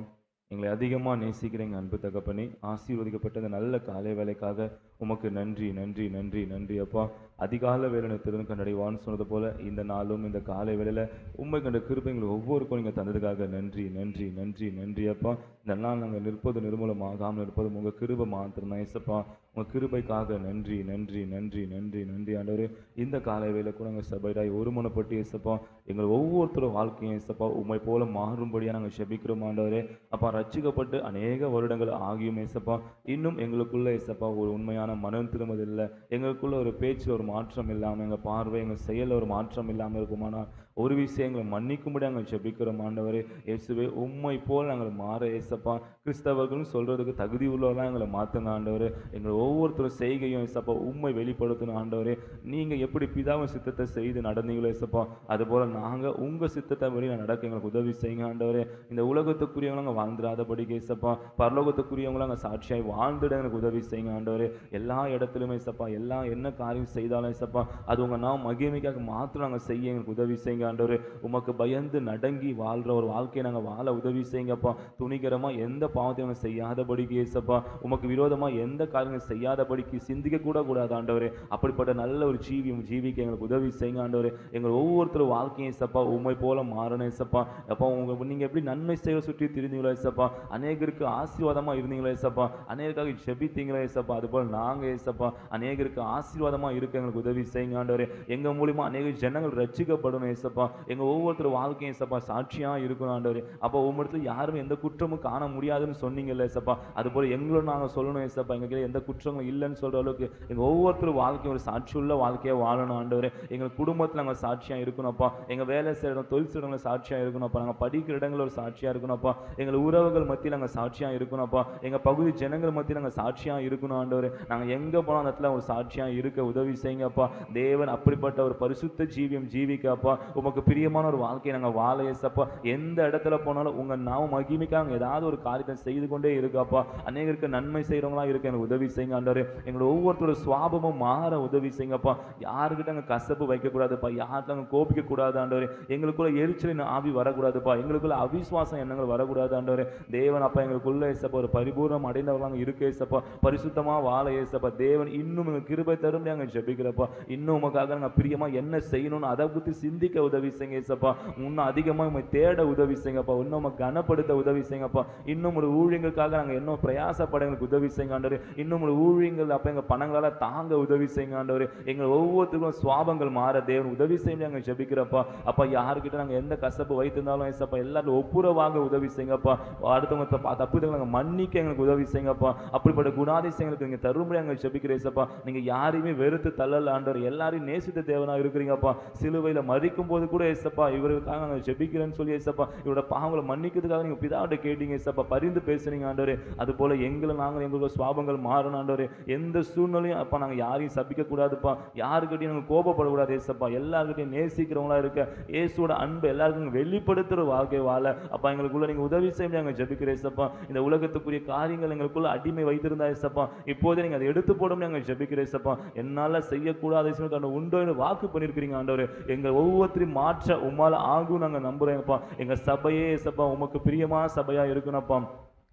எங்களை அதிகமாக நேசிக்கிறீங்க அன்பு தகப்பனே. ஆசீர்வதிக்கப்பட்ட இந்த நல்ல காலை வேலைக்காக உமக்கு நன்றி, நன்றி, நன்றி, நன்றி அப்பா. அதிகால வேலை திறன் கண்டடைவான்னு சொன்னது போல இந்த நாளும் இந்த காலை வேலையில் உண்மை கண்ட கிருபை எங்களுக்கு ஒவ்வொருக்கும் நீங்கள் தந்ததுக்காக நன்றி, நன்றி, நன்றி, நன்றி அப்பா. இந்த நாள் நாங்கள் நிற்பது நிர்மூலமாகாமல் இருப்பதும் உங்கள் கிருபை மாத்திரம் தான் ஏசப்பா. உங்கள் கிருபைக்காக நன்றி, நன்றி, நன்றி, நன்றி, நன்றி ஆண்டவரே. இந்த காலை வேலை கூட நாங்கள் சபையாய் ஒருமனப்பட்டு ஏசப்பா எங்கள் ஒவ்வொருத்தரும் வாழ்க்கையும் ஏசப்பா உண்மை போல மாறும்படியாக நாங்கள் செபிக்கிறோம் ஆண்டவரே. அப்பா, ரட்சிக்கப்பட்டு அநேக வருடங்கள் ஆகியும் ஏசப்பா இன்னும் எங்களுக்குள்ள ஏசப்பா ஒரு உண்மையான மனம் திரும்புவது இல்லை. எங்களுக்குள்ள ஒரு பேச்சில் ஒரு மாற்றம் இல்லாமல், எங்கள் பார்வை எங்கள் செயலில் ஒரு மாற்றம் இல்லாமல் இருக்குமானால் ஒரு விஷயங்களை மன்னிக்கும்படி நாங்கள் ஜெபிக்கிறோம் ஆண்டவரே. இயேசுவே, உம்மை போல் நாங்கள் மாற ஏசப்பா கிறிஸ்தவர்கள்னு சொல்கிறதுக்கு தகுதி உள்ளவர்களாக எங்களை மாற்றுங்க ஆண்டவரே. எங்கள் ஒவ்வொருத்தரும் செய்கையும் ஏசப்பா உம்மை வெளிப்படுத்தணும் ஆண்டவரே. நீங்கள் எப்படி பிதாவின் சித்தத்தை செய்து நடந்தீங்களோ ஏசப்பா, அதுபோல் நாங்கள் உங்கள் சித்தத்தை வழி நடக்க எங்களுக்கு உதவி செய்யுங்க ஆண்டவரே. இந்த உலகத்துக்குரியவங்க நாங்கள் வாழ்ந்துடாதபடிக்கு ஏசப்பா பரலோகத்துக்குரியவங்களும் அங்கே சாட்சியாய் வாழ்ந்துட எனக்கு உதவி செய்யுங்க ஆண்டவரே. எல்லா இடத்துலையுமே ஏசப்பா என்ன காரியம் செய்தாலும் ஏசப்பா அது உங்கள் நாம் மகிமைக்காக மாத்திரம் நாங்கள் செய்ய எங்களுக்கு உதவி செய்யுங்க ஆண்டவரே. உமக்கு பயந்து நடங்கி வாழ்ற ஒரு வாழ்க்கையை நாங்கள் வாழ உதவி செய்யுங்கப்பா. துணிகரமாக எந்த பாவத்தையும் நாங்கள் செய்யாதபடிக்கு ஏசப்பா, உமக்கு விரோதமாக எந்த காரியங்கள் செய்யாதபடிக்கு சிந்திக்க கூட கூடாது ஆண்டவரே. அப்படிப்பட்ட நல்ல ஒரு ஜீவிக்க எங்களுக்கு உதவி செய்யுங்க ஆண்டவரே. எங்கள் ஒவ்வொருத்தரும் வாழ்க்கையும் ஏசப்பா உண்மை போல மாறணும் ஏசப்பா. அப்போ நீங்கள் எப்படி நன்மை செய்ய சுற்றி திரிந்தீங்களோ ஏசப்பா, அநேகருக்கு ஆசீர்வாதமாக இருந்தீங்களோ ஏசப்பா, அநேகருக்காக ஜெபித்தீங்களோ ஏசப்பா, அதுபோல் நாங்கள் ஏசப்பா அநேகருக்கு ஆசீர்வாதமாக இருக்க எங்களுக்கு உதவி செய்யுங்க ஆண்டவரே. எங்கள் மூலியமாக அநேக ஜனங்கள் ரட்சிக்கப்படணும் ஏசப்பா. எங்கள் ஒவ்வொருத்தர் வாழ்க்கையும் ஏசப்பா சாட்சியாக இருக்கணும் ஆண்டவரே. அப்போ ஒவ்வொருத்தர் யாரும் எந்த குற்றமும் காண முடியாதுன்னு சொன்னீங்கல்ல ஏசப்பா, அதுபோல் எங்களும் நாங்கள் சொல்லணும் ஏசப்பா. எங்களுக்கு எந்த குற்றங்களும் இல்லைன்னு சொல்கிற அளவுக்கு எங்கள் ஒவ்வொருத்தரும் வாழ்க்கையும் ஒரு சாட்சியுள்ள வாழ்க்கையாக வாழணும் ஆண்டவரே. எங்கள் குடும்பத்தில் நாங்கள் சாட்சியாக இருக்கணும்ப்பா. எங்கள் வேலை செய்கிற தொழில் செய்கிறவங்களை சாட்சியாக இருக்கணும்ப்பா. நாங்கள் படிக்கிற இடங்களில் ஒரு சாட்சியாக இருக்கணும்ப்பா. எங்கள் உறவுகள் மத்தியில் நாங்கள் சாட்சியாக இருக்கணும்ப்பா. எங்கள் பகுதி ஜனங்கள் மத்தியில் நாங்கள் சாட்சியாக இருக்கணும் ஆண்டவரே. நாங்கள் எங்கே போனால் அந்த இடத்துல ஒரு சாட்சியாக இருக்க உதவி செய்யுங்கப்பா. தேவன் அப்படிப்பட்ட ஒரு பரிசுத்த ஜீவியம் ஜீவிக்கப்பா. உமக்கு பிரியமான ஒரு வாழ்க்கையை நாங்கள் வாழ ஏசப்பா. எந்த இடத்துல போனாலும் உங்கள் நாம மகிமைக்காக ஏதாவது ஒரு காரியத்தை செய்து கொண்டே இருக்கப்பா. அநேகருக்கு நன்மை செய்கிறவங்களா இருக்க எனக்கு உதவி செய்யுங்க ஆண்டவரே. எங்களோட ஒவ்வொருத்தரோட சுவாபமும் மாற உதவி செய்யுங்கப்பா. யாருக்கிட்ட அங்கே கசப்பு வைக்கக்கூடாதுப்பா, யார்கிட்ட அங்கே கோபிக்க கூடாது ஆண்டவரே. எங்களுக்குள்ள எரிச்சலின் ஆவி வரக்கூடாதுப்பா. எங்களுக்குள்ள அவிசுவாசம் எண்ணங்கள் வரக்கூடாது ஆண்டவரே. தேவன் அப்பா எங்களுக்குள்ள ஏசப்பா ஒரு பரிபூர்ணம் அடைந்தவர்களாக இருக்க ஏசப்பா. பரிசுத்தமாக வாழ ஏசப்பா. தேவன் இன்னும் எங்களுக்கு கிருபை தரும் நாங்கள் ஜெபிக்கிறப்பா. இன்னும் உமக்காக நாங்கள் பிரியமாக என்ன செய்யணும்னு அதை பற்றி சிந்திக்க உதவி செய்யுங்க ஏசப்பா. இன்னும் அதிகமாக உண்மை தேட உதவி செய்யுங்கப்பா. இன்னும் உங்களை கனப்படுத்த உதவி செய்யுங்கப்பா. இன்னும் ஒரு ஊழியங்களுக்காக நாங்கள் இன்னும் பிரயாசப்பட எங்களுக்கு உதவி செய்யுங்க ஆண்டவரே. இன்னும் ஒரு ஊழியங்கள் அப்போ எங்கள் பணங்களால் தாங்க உதவி செய்யுங்க ஆண்டவரே. எங்கள் ஒவ்வொருத்தருக்கும் சுவாபங்கள் மாற தேவன் உதவி செய்ய நாங்கள் ஜெபிக்கிறப்பா. அப்பா யாருக்கிட்ட நாங்கள் எந்த கசப்பு வைத்திருந்தாலும் ஏசப்பா எல்லாரும் ஒப்புரவாக உதவி செய்யுங்கப்பா. அடுத்தவங்க தப்புதங்களை நாங்கள் மன்னிக்க எங்களுக்கு உதவி செய்யுங்கப்பா. அப்படிப்பட்ட குணாதிசயங்களுக்கு நீங்கள் தரும்படி நாங்கள் ஜெபிக்கிறேன் ஏசப்பா. நீங்கள் யாரையுமே வெறுத்து தள்ளல ஆண்டவர், எல்லாரையும் நேசித்த தேவனாக இருக்கிறீங்கப்பா. சிலுவையில் மறிக்கும் போது கூட ஏசப்பா இவர்களுக்காக நாங்கள் ஜெபிக்கிறேன்னு சொல்லி ஏசப்பா இவரோட பாவங்களை மன்னிக்கிறதுக்காக நீங்கள் பிதாவிட்ட கேட்டீங்க ஏசப்பா, பரிந்து பேசுறீங்க ஆண்டவரே. அது போல எங்களை நாங்கள் எங்களோட சுவாபங்கள் மாறணும் ஆண்டவரே. எந்த சூழ்நிலையும் அப்பா நாங்கள் யாரையும் சபிக்க கூடாதுப்பா, யாருக்கிட்டையும் நாங்கள் கோபப்படக்கூடாது ஏசப்பா. எல்லாருக்கிட்டையும் நேசிக்கிறவங்களா இருக்க இயேசுவோட அன்பு எல்லாருக்கும் வெளிப்படுத்துகிற வாழ்க்கை வாழ அப்பா எங்களுக்குள்ள நீங்கள் உதவி செய்ய நாங்கள் ஜெபிக்கிறேன் ஏசப்பா. இந்த உலகத்துக்குரிய காரியங்கள் எங்களுக்குள்ள அடிமை வைத்திருந்தா ஏசப்பா, இப்போதே நீங்கள் அதை எடுத்து போடும் நாங்கள் ஜெபிக்கிறேன் ஏசப்பா. என்னால் செய்யக்கூடாத உண்டோன்னு வாக்கு பண்ணியிருக்கிறீங்க ஆண்டவரே. எங்கள் ஒவ்வொருத்தரையும் மாற்ற உம்மால் ஆகும் நாங்கள் நம்புறேன்ப்பா. எங்கள் சபையே ஏசப்பா உமக்கு பிரியமான சபையா இருக்கணும்ப்பா.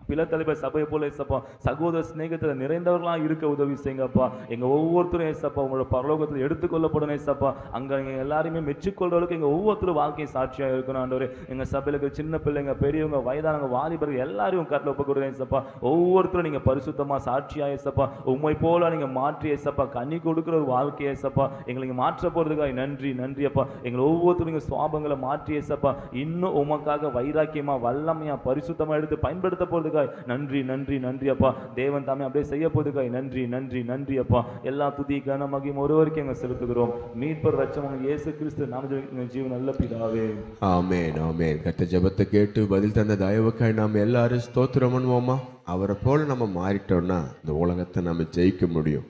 பிளத்தலைவர் சபையை போல ஏசப்பா சகோதர சிநேகத்தில் நிறைந்தவர்களாக இருக்க உதவி செய்யுங்கப்பா. எங்கள் ஒவ்வொருத்தரும் ஏசப்பா உங்களோட பரலோகத்தில் எடுத்துக்கொள்ளப்படணும் ஏசப்பா. அங்கே எங்கள் எல்லாருமே மெச்சிக்கொள்றவர்களுக்கு எங்கள் ஒவ்வொருத்தரும் வாழ்க்கை சாட்சியாக இருக்கணும் ஆண்டவரே. எங்கள் சபையில் இருக்கிற சின்ன பிள்ளைங்க, பெரியவங்க, வயதானவங்க, வாலிபர்கள் எல்லாரையும் கட்டில் ஒப்புக்கொடுங்க ஏசப்பா. ஒவ்வொருத்தரும் நீங்கள் பரிசுத்தமாக சாட்சியாக ஏசப்பா உண்மை போல நீங்கள் மாற்றி ஏசப்பா கனி கொடுக்குற ஒரு வாழ்க்கையை ஏசப்பா எங்களுக்கு மாற்ற போகிறதுக்காக நன்றி நன்றி அப்பா. எங்களை ஒவ்வொருத்தரும் நீங்கள் சுவாபங்களை மாற்றி ஏசப்பா இன்னும் உமக்காக வைராக்கியமாக வல்லமையாக பரிசுத்தமாக எடுத்து பயன்படுத்த போகிறதுக்காக நன்றி நன்றி நன்றி அப்பா. தேவன் தாமே அப்படியே செய்ய போதுக்காய் நன்றி நன்றி நன்றி அப்பா. எல்லா துதி கனமகியும் ஒருவருக்கு எங்க செலுத்துகிறோம். மீட்பர் ரட்சகர் இயேசு கிறிஸ்து நாமத்தில் ஜீவன் நல்ல பிதாவே. ஆமென் ஆமென். கர்த்தர் ஜெபத்தை கேட்டு பதில் தந்த தயவுக்காய் நாம் எல்லாரும் ஸ்தோத்திரம் பண்ணுவோமா? அவரை போல நம்ம மாறிட்டோம்னா இந்த உலகத்தை நம்ம ஜெயிக்க முடியும்,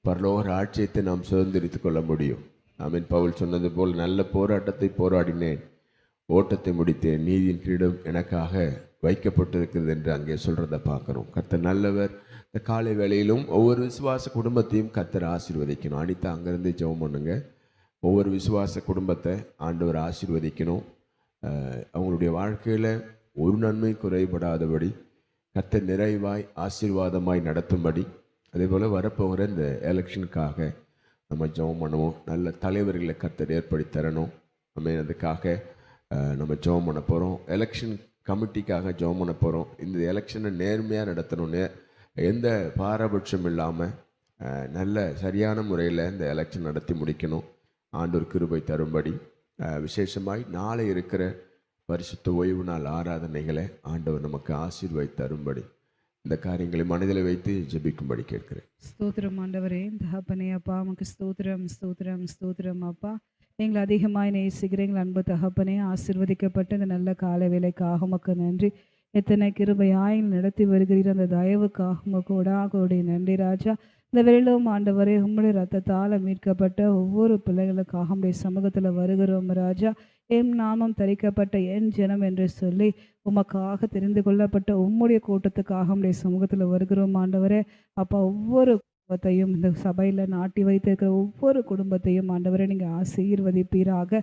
பரலோக ராஜ்யத்தை நாம் சுதந்திரித்துக் கொள்ள முடியும். ஆமென். பவுல் சொன்னது போல் நல்ல போராட்டத்தை போராடினேன், ஓட்டத்தை முடித்தேன், நீதியின் கிரீடம் எனக்காக வைக்கப்பட்டிருக்கிறது என்று அங்கே சொல்கிறத பார்க்குறோம். கர்த்தர் நல்லவர். இந்த காலை வேளையிலும் ஒவ்வொரு விசுவாச குடும்பத்தையும் கர்த்தர் ஆசீர்வதிக்கணும். அனிதா அங்கேருந்து ஜெபம் பண்ணுங்க. ஒவ்வொரு விசுவாச குடும்பத்தை ஆண்டவர் ஆசீர்வதிக்கணும். அவங்களுடைய வாழ்க்கையில் ஒரு நன்மை குறைபடாதபடி கர்த்தர் நிறைவாய் ஆசீர்வாதமாய் நடத்தும்படி, அதே போல் வரப்போகிற இந்த எலெக்ஷனுக்காக நம்ம ஜெபம் பண்ணுவோம். நல்ல தலைவர்களை கர்த்தர் ஏற்படுத்தி தரணும். நம்ம அதுக்காக நம்ம ஜெபம் பண்ண போகிறோம். எலெக்ஷன் கமிட்டிக்காக ஜெபம் பண்ண போகிறோம். இந்த எலெக்ஷனை நேர்மையாக நடத்தணும்னு, எந்த பாரபட்சம் இல்லாமல் நல்ல சரியான முறையில் இந்த எலெக்ஷன் நடத்தி முடிக்கணும். ஆண்டவர் கிருபை தரும்படி, விசேஷமாய் நாளை இருக்கிற பரிசுத்த ஓய்வு நாள் ஆராதனைகளை ஆண்டவர் நமக்கு ஆசீர்வாய் தரும்படி இந்த காரியங்களை மனதில் வைத்து ஜெபிக்கும்படி கேட்கிறேன். ஸ்தோத்திரம் ஆண்டவரே. தகப்பனே அப்பா உமக்கு ஸ்தோத்திரம் ஸ்தோத்திரம் ஸ்தோத்திரம் அப்பா. எங்களை அதிகமாய் நேசிக்கிற எங்கள் அன்பு தகப்பனே, ஆசீர்வதிக்கப்பட்ட இந்த நல்ல கால வேலைக்காக உமக்கு நன்றி. எத்தனை கிருபையாய் நடத்தி வருகிறீர் அந்த தயவுக்காக உமக்கு கோடாகோடி நன்றி ராஜா. இந்த வேளையிலும் ஆண்டவரே உம்முடைய ரத்தத்தால் மீட்கப்பட்ட ஒவ்வொரு பிள்ளைகளுக்காக உம்முடைய சமூகத்தில் வருகிறோம் ராஜா. என் நாமம் தரிக்கப்பட்ட என் ஜனம் என்று சொல்லி உமக்காக தெரிந்து கொள்ளப்பட்ட உம்முடைய கூட்டத்துக்காக உம்முடைய சமூகத்தில் வருகிறோம் ஆண்டவரே. அப்பா ஒவ்வொரு குடும்பத்தையும், இந்த சபையில் நாட்டி வைத்திருக்கிற ஒவ்வொரு குடும்பத்தையும் ஆண்டவரே நீங்கள் ஆசீர்வதிப்பீராக.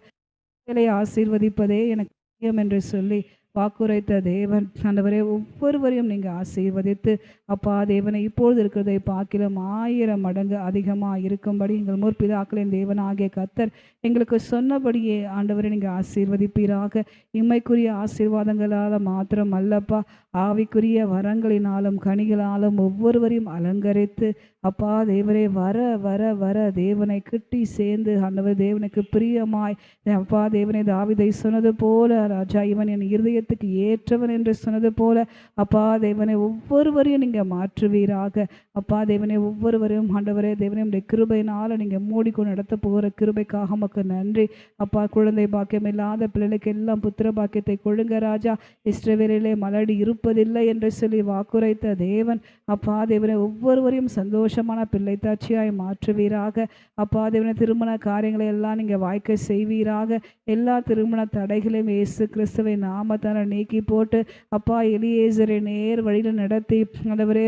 ஆசீர்வதிப்பதே எனக்கு பிரியம் என்று சொல்லி வாக்குரைத்த தேவன் ஆண்டவரே, ஒவ்வொருவரையும் நீங்கள் ஆசீர்வதித்து அப்பா தேவனை இப்பொழுது இருக்கிறதை பார்க்கிலும் 1000 மடங்கு அதிகமாக இருக்கும்படி எங்கள் முற்பிதாக்களின் தேவனாகிய கர்த்தர் எங்களுக்கு சொன்னபடியே ஆண்டவரை நீங்கள் ஆசீர்வதிப்பீராக. இம்மைக்குரிய ஆசீர்வாதங்களால் மாத்திரம் அல்லப்பா, ஆவிக்குரிய வரங்களினாலும் கனிகளாலும் ஒவ்வொருவரையும் அலங்கரித்து அப்பா தேவரே வர வர வர தேவனை கிட்டி சேர்ந்து ஆண்டவர் தேவனுக்கு பிரியமாய் அப்பா தேவனை தாவீதை சொன்னது போல ராஜா, இவன் என் இருதயத்துக்கு ஏற்றவன் என்று சொன்னது போல அப்பா தேவனை ஒவ்வொருவரையும் நீங்கள் மாற்றுவீராக. அப்பா தேவனை ஒவ்வொருவரையும் ஆண்டவரே தேவனை உடைய கிருபையினால் நீங்கள் மூடிக்கொண்டு நடத்த போகிற கிருபைக்காக உமக்கு நன்றி அப்பா. குழந்தை பாக்கியம் இல்லாத பிள்ளைகளுக்கு எல்லாம் புத்திர பாக்கியத்தை கொள்ளுங்க ராஜா. இஸ்ரவேலிலே மலடி இருப்பதில்லை என்று சொல்லி வாக்குரைத்த தேவன் அப்பா தேவனை ஒவ்வொருவரையும் சந்தோஷமான பிள்ளைத்தாட்சியாய் மாற்றுவீராக. அப்பா தேவனை திருமண காரியங்களை எல்லாம் நீங்கள் வாய்க்க செய்வீராக. எல்லா திருமண தடைகளையும் இயேசு கிறிஸ்துவை நாமத்தால் நீக்கி போட்டு அப்பா எலியேசரை நேர் வழியில் நடத்தி ஆண்டவரே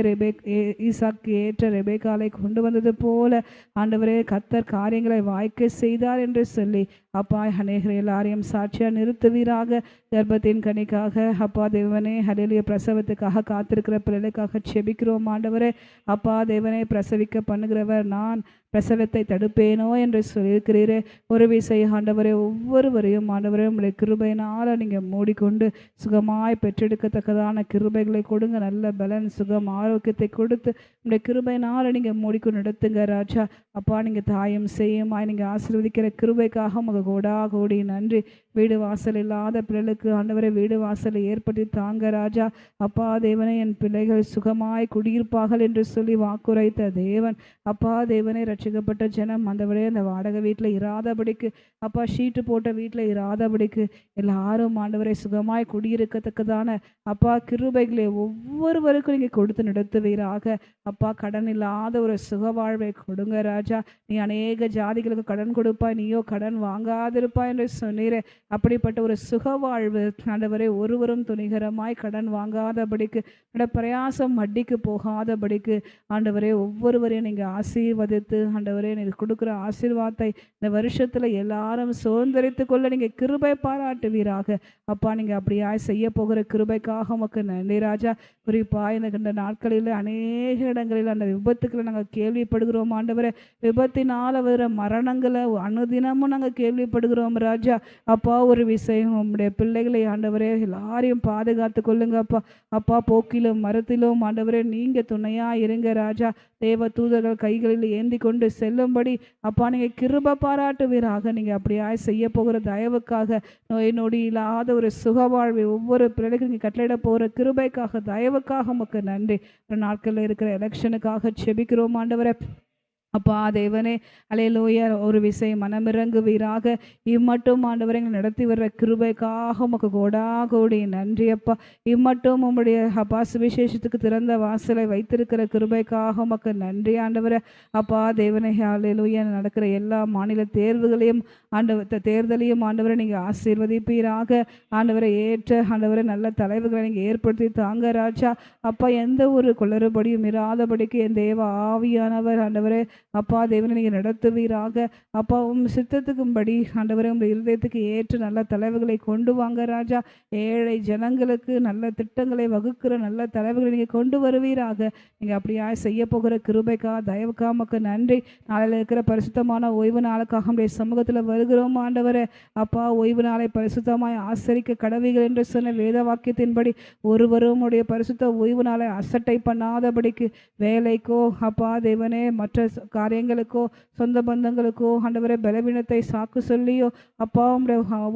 ஈசாக்கு ஏற்ற ரெபேக்காலை கொண்டு வந்தது போல ஆண்டவரே கர்த்தர் காரியங்களை வாய்க்க செய்தார் என்று சொல்லி அப்பா அநேகர் எல்லாரையும் சாட்சியாக நிறுத்துவீராக. கர்ப்பத்தின் கனிக்காக அப்பா தேவனே ஹல்லேலூயா பிரசவத்துக்காக காத்திருக்கிற பிள்ளைகளுக்காக செபிக்கிறோம் ஆண்டவரே. அப்பா தேவனே பிரசவிக்க பண்ணுகிறவர் நான், பிரசவத்தை தடுப்பேனோ என்று சொல்லியிருக்கிறீரே. ஒரு விசை ஆண்டவரே ஒவ்வொருவரையும் ஆண்டவரே உங்களுடைய கிருபையினால் நீங்கள் மூடிக்கொண்டு சுகமாய் பெற்றெடுக்கத்தக்கதான கிருபைகளை கொடுங்க. நல்ல பலன் சுகம் ஆரோக்கியத்தை கொடுத்து உங்களுடைய கிருபையினால் நீங்கள் மூடிக்கொண்டு நடத்துங்க ராஜா. அப்பா நீங்கள் தாயும் செய்யுமாய் நீங்கள் ஆசீர்வதிக்கிற கிருபைக்காக உங்கள் கோடா கோடி நன்றி. வீடு வாசல் இல்லாத பிள்ளைகளுக்கு ஆண்டவரை வீடு வாசலை ஏற்படுத்தி தாங்க ராஜா. அப்பா தேவனே என் பிள்ளைகள் சுகமாய் குடியிருப்பார்கள் என்று சொல்லி வாக்குரைத்த தேவன். அப்பா தேவனே ரட்சிக்கப்பட்ட ஜனம் ஆண்டவரே அந்த வாடகை வீட்டில் இராதபடிக்கு, அப்பா ஷீட்டு போட்ட வீட்டில் இராதபடிக்கு எல்லாரும் ஆண்டவரை சுகமாய் குடியிருக்கத்தக்கதான அப்பா கிருபைகளை ஒவ்வொருவருக்கும் நீங்கள் கொடுத்து நடத்துவீராக. அப்பா கடன் இல்லாத ஒரு சுக வாழ்வை கொடுங்க ராஜா. நீ அநேக ஜாதிகளுக்கு கடன் கொடுப்பாய், நீயோ கடன் வாங்காதிருப்பாய் என்று சொன்னீரே. அப்படிப்பட்ட ஒரு சுக வாழ்வு ஆண்டவரை ஒருவரும் துணிகரமாய் கடன் வாங்காதபடிக்கு, பிரயாசம் வட்டிக்கு போகாதபடிக்கு ஆண்டவரே ஒவ்வொருவரையும் நீங்கள் ஆசீர்வதித்து ஆண்டவரே நீங்கள் கொடுக்குற ஆசீர்வாதத்தை இந்த வருஷத்தில் எல்லாரும் சுதந்திரித்து கொள்ள நீங்கள் கிருபை பாராட்டுவீராக. அப்பா நீங்கள் அப்படியாய் செய்ய போகிற கிருபைக்காக உமக்கு நன்றி ராஜா. குறிப்பாக இந்த நாட்களில் அநேக இடங்களில் அந்த விபத்துக்களை நாங்கள் கேள்விப்படுகிறோம் ஆண்டவரே. விபத்தினால் வர மரணங்களை அனுதினமும் நாங்கள் கேள்விப்படுகிறோம் ராஜா. அப்பா ஒரு விஷயம் உம்முடைய பிள்ளைகளை ஆண்டவரே எல்லாரையும் பாதுகாத்து கொள்ளுங்க அப்பா. அப்பா போக்கிலும் மரத்திலும் ஆண்டவரே நீங்கள் துணையாக இருங்க ராஜா. தேவ தூதர்கள் கைகளில் ஏந்தி கொண்டு செல்லும்படி அப்பா நீங்கள் கிருபை பாராட்டுவீராக. நீங்கள் அப்படியாய் செய்ய போகிற தயவுக்காக, நோய் நொடி இல்லாத ஒரு சுகவாழ்வை ஒவ்வொரு பிள்ளைகளுக்கும் நீங்கள் கட்டளையிட போகிற கிருபைக்காக தயவுக்காக உமக்கு நன்றி. ஒரு நாட்களில் இருக்கிற எலெக்ஷனுக்காக செபிக்கிறோம் ஆண்டவரே. அப்பா தேவனே அல்லேலூயா. ஒரு விசை மனமிறங்குவீராக. இம்மட்டும் ஆண்டவரை எங்களை நடத்தி வர்ற கிருபைக்காக உமக்கு கோடா கோடி நன்றி அப்பா. இம்மட்டும் உம்முடைய அப்பா சுவிசேஷத்துக்கு திறந்த வாசலை வைத்திருக்கிற கிருபைக்காக உமக்கு நன்றி ஆண்டவரை. அப்பா தேவனே அல்லேலூயா. நடக்கிற எல்லா மாநில தேர்வுகளையும் தேர்தலையும் ஆண்டவரை நீங்கள் ஆசீர்வதிப்பீராக. ஆண்டவரை ஏற்ற ஆண்டவரை நல்ல தலைவர்களை நீங்கள் ஏற்படுத்தி தாங்க ராஜா. அப்பா எந்த ஒரு குளறுபடியும் இராதபடிக்கு என் தேவ ஆவியானவர் ஆண்டவரே அப்பா தேவனை நீங்கள் நடத்துவீராக. அப்பா சித்தத்துக்கும்படி ஆண்டவரே உங்கள் இருதயத்துக்கு ஏற்ற நல்ல தலைவர்களை கொண்டு வாங்க ராஜா. ஏழை ஜனங்களுக்கு நல்ல திட்டங்களை வகுக்கிற நல்ல தலைவர்களை நீங்கள் கொண்டு வருவீராக. நீங்கள் அப்படியா செய்ய போகிற கிருபைக்கா தயவுக்கா உமக்கு நன்றி. நாளையில் இருக்கிற பரிசுத்தமான ஓய்வு நாளுக்காக நம்முடைய சமூகத்தில் வருகிறோம் ஆண்டவரே. அப்பா ஓய்வு நாளை பரிசுத்தமாய் ஆசரிக்க கடவைகள் என்று சொன்ன வேத வாக்கியத்தின்படி ஒருவரும் உடைய பரிசுத்த ஓய்வு நாளை அசட்டை பண்ணாதபடிக்கு, வேலைக்கோ அப்பா தேவனே மற்ற காரியங்களுக்கோ சொந்த பந்தங்களுக்கோ ஆண்டவரே பலவீனத்தை சாக்கு சொல்லியோ அப்பா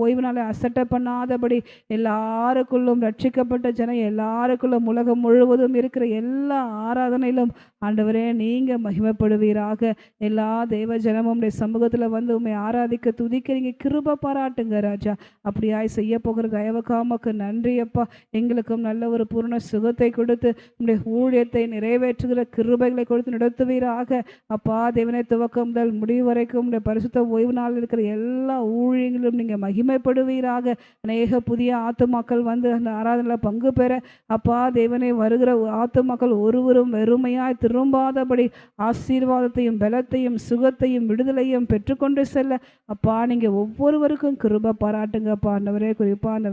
ஓய்வு நாளை அசட்டை பண்ணாதபடி எல்லாருக்குள்ளும் ரட்சிக்கப்பட்ட ஜனம் எல்லாருக்குள்ளும் உலகம் முழுவதும் இருக்கிற எல்லா ஆராதனையிலும் ஆண்டவரே நீங்கள் மகிமைப்படுவீராக. எல்லா தேவ ஜனமும் சமூகத்தில் வந்து உண்மை ஆராதிக்க துதிக்க நீங்கள் கிருபை பாராட்டுங்க ராஜா. அப்படியாய் செய்ய போகிற தயவுக்காமக்கு நன்றி அப்பா. எங்களுக்கும் நல்ல ஒரு பூர்ண சுகத்தை கொடுத்து உங்களுடைய ஊழியத்தை நிறைவேற்றுகிற கிருபைகளை கொடுத்து நடத்துவீராக. அப்பா தேவனை துவக்கம் முதல் முடிவு வரைக்கும் பரிசுத்த ஓய்வு நாள் இருக்கிற எல்லா ஊழியங்களும் நீங்கள் மகிமைப்படுவீராக. அநேக புதிய ஆத்துமாக்கள் வந்து அந்த ஆராதனையில் பங்கு பெற அப்பா தேவனை வருகிற ஆத்துமாக்கள் ஒருவரும் வெறுமையாய் திரும்பாதபடி ஆசீர்வாதத்தையும் பலத்தையும் சுகத்தையும் விடுதலையும் பெற்றுக்கொண்டு செல்ல அப்பா நீங்கள் ஒவ்வொருவருக்கும் கிருபை பாராட்டுங்க அப்பா. ஆண்டவரே குறிப்பாக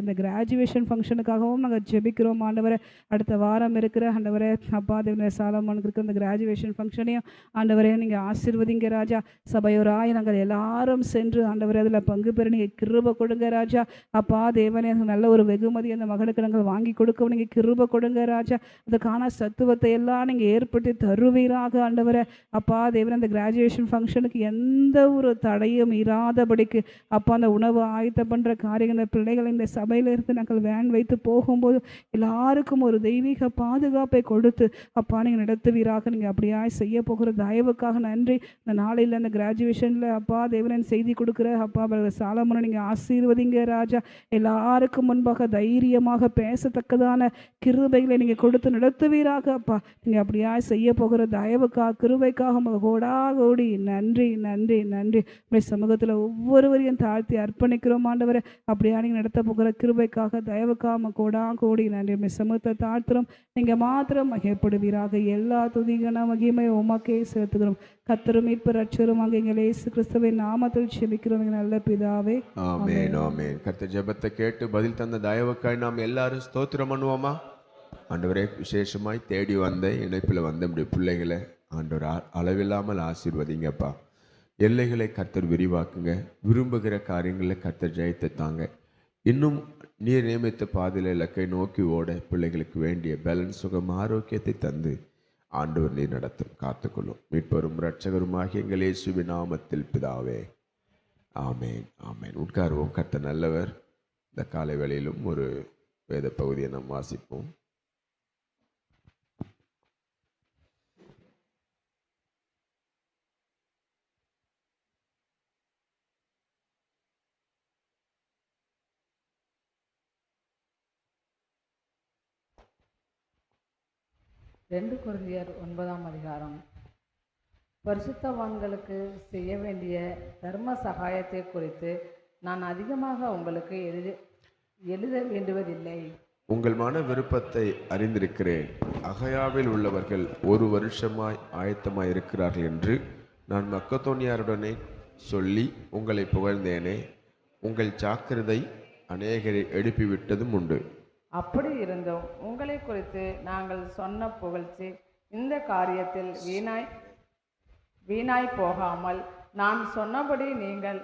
அந்த கிராஜுவேஷன் ஃபங்க்ஷனுக்காகவும் நாங்கள் ஜெபிக்கிறோம் ஆண்டவரே. அடுத்த வாரம் இருக்கிற ஆண்டவரே அப்பா தேவனை சாலமோனுக்கு இருக்கிற அந்த கிராஜுவேஷன் ஃபங்க்ஷனையும் ஆண்டவரே நீங்கள் ஆசீர்வதிங்க ராஜா. சபையோராய் நாங்கள் எல்லாரும் சென்று ஆண்டவரே அதில் பங்கு பெற நீங்கள் கிருபை கொடுங்க ராஜா. அப்பா தேவனே நல்ல ஒரு வெகுமதி அந்த மகனுக்கு நாங்கள் வாங்கி கொடுக்க நீங்கள் கிருபை கொடுங்க ராஜா. அதுக்கான சத்துவத்தை எல்லாம் நீங்கள் ஏற்படுத்தி தருவீராக ஆண்டவரே. அப்பா தேவனே அந்த கிராஜுவேஷன் ஃபங்க்ஷனுக்கு எந்த ஒரு தடையும் இராதபடிக்கு அப்பா அந்த உணவு ஆயத்தம் பண்ணுற காரியங்கள் பிள்ளைகள் இந்த சபையிலிருந்து நாங்கள் வேன் வைத்து போகும்போது எல்லாருக்கும் ஒரு தெய்வீக பாதுகாப்பை கொடுத்து அப்பா நீங்கள் நடத்துவீராக. நீங்கள் அப்படியா செய்ய போகிற தயவுக்காக நன்றி. இந்த நாளையில் அந்த கிராஜுவேஷனில் அப்பா தேவனன் செய்தி கொடுக்குற அப்பா சாலமோனை நீங்கள் ஆசீர்வதிங்க ராஜா. எல்லாருக்கும் முன்பாக தைரியமாக பேசத்தக்கதான கிருபைகளை நீங்கள் கொடுத்து நடத்துவீராக அப்பா. நீங்கள் அப்படியா செய்ய போகிற தயவுக்காக கிருபைக்காக கோடா கோடி நன்றி நன்றி நன்றி. உடைய சமூகத்தில் ஒவ்வொருவரையும் தாழ்த்தி அர்ப்பணிக்கிறோம் ஆண்டவரை. அப்படியா நீங்கள் நடத்த போகிற கிருபைக்காக தயவுக்காக கோடா கோடி நன்றி. உடைய சமூகத்தை தாழ்த்துறோம். நீங்கள் மாத்திரம் மகிமைப்படுவீராக. எல்லா துதிகன மகிமை உமக்கே செலுத்துகிறோம். கர்த்தரும் மீட்பர் ரட்சகரும் எங்கள் இயேசு கிறிஸ்துவின் நாமத்தில் ஜெபிக்கிறோம் நல்ல பிதாவே. ஆமென் ஆமென். கர்த்தர் ஜெபத்தை கேட்டு பதில் தந்த தயவுக்காய் நாம் எல்லாரும் ஸ்தோத்திரம் பண்ணுவோமா? ஆண்டவரே, விசேஷமாய் தேடி வந்த இணைப்பில் வந்த நம்முடைய பிள்ளைகளை ஆண்டவர் அளவில்லாமல் ஆசீர்வதிங்கப்பா. எல்லைகளை கர்த்தர் விரிவாக்குங்க. விரும்புகிற காரியங்களில் கர்த்தர் ஜெயத்தை தாங்க. இன்னும் நீர் நியமித்த பாதையில் இலக்கை நோக்கி ஓட பிள்ளைகளுக்கு வேண்டிய பலன், சுகம், ஆரோக்கியத்தை தந்து ஆண்டவர் நீர் நடத்தும் காத்துக்கொள்ளும். மீட்பரும் இரட்சகருமாகிய எங்கள் இயேசுவின் நாமத்தில் பிதாவே, ஆமேன், ஆமேன். உட்காருவோம். கர்த்தர் நல்லவர். இந்த காலை வேளையிலும் ஒரு வேத பகுதியை நாம் வாசிப்போம். ரெண்டு கொரிந்தியர் 9ஆம் அதிகாரம். பரிசுத்தவான்களுக்கு செய்ய வேண்டிய தர்ம சகாயத்தை குறித்து நான் அதிகமாக உங்களுக்கு எழுத வேண்டுவதில்லை. உங்கள் மன விருப்பத்தை அறிந்திருக்கிறேன். அகயாவில் உள்ளவர்கள் 1 வருஷமாய் ஆயத்தமாய் இருக்கிறார்கள் என்று நான் மக்கதோனியாருடனே சொல்லி உங்களை புகழ்ந்தேனே. உங்கள் ஜாக்கிரதை அநேகரை எழுப்பிவிட்டதும் உண்டு. அப்படி இருந்தும் உங்களை குறித்து நாங்கள் சொன்ன புகழ்ச்சி இந்த காரியத்தில் வீணாய் போகாமல் நான் சொன்னபடி நீங்கள்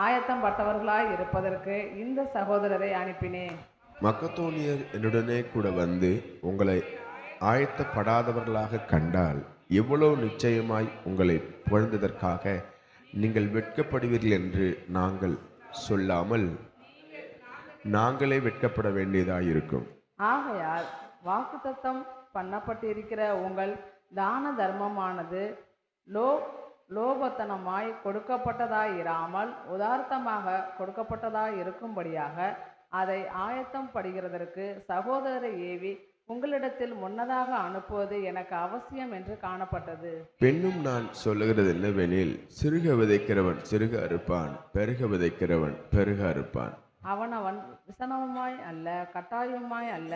ஆயத்தப்பட்டவர்களாய் இருப்பதற்கு இந்த சகோதரரை அனுப்பினேன். மக்கதோனியர் என்னுடனே கூட வந்து உங்களை ஆயத்தப்படாதவர்களாக கண்டால் எவ்வளவு நிச்சயமாய் உங்களை புகழ்ந்ததற்காக நீங்கள் வெட்கப்படுவீர்கள் என்று நாங்கள் சொல்லாமல் நாங்களே வெட்கப்பட வேண்டியதாயிருக்கும். ஆகையால் வாக்குத்தத்தம் பண்ணப்பட்டிருக்கிற உங்கள் தான தர்மமானது லோபத்தனமாய் கொடுக்கப்பட்டதாயிராமல் உதார்த்தமாக கொடுக்கப்பட்டதாய் இருக்கும்படியாக அதை ஆயத்தம் படுகிறதற்கு சகோதரரை ஏவி உங்களிடத்தில் முன்னதாக அனுப்புவது எனக்கு அவசியம் என்று காணப்பட்டது. பெண்ணும் நான் சொல்லுகிறது என்னவெனில், சிறுக விதைக்கிறவன் சிறுக அறுப்பான், பெருக விதைக்கிறவன் பெருக அறுப்பான். அவனவன் விசனமாய் அல்ல கட்டாயமாய் அல்ல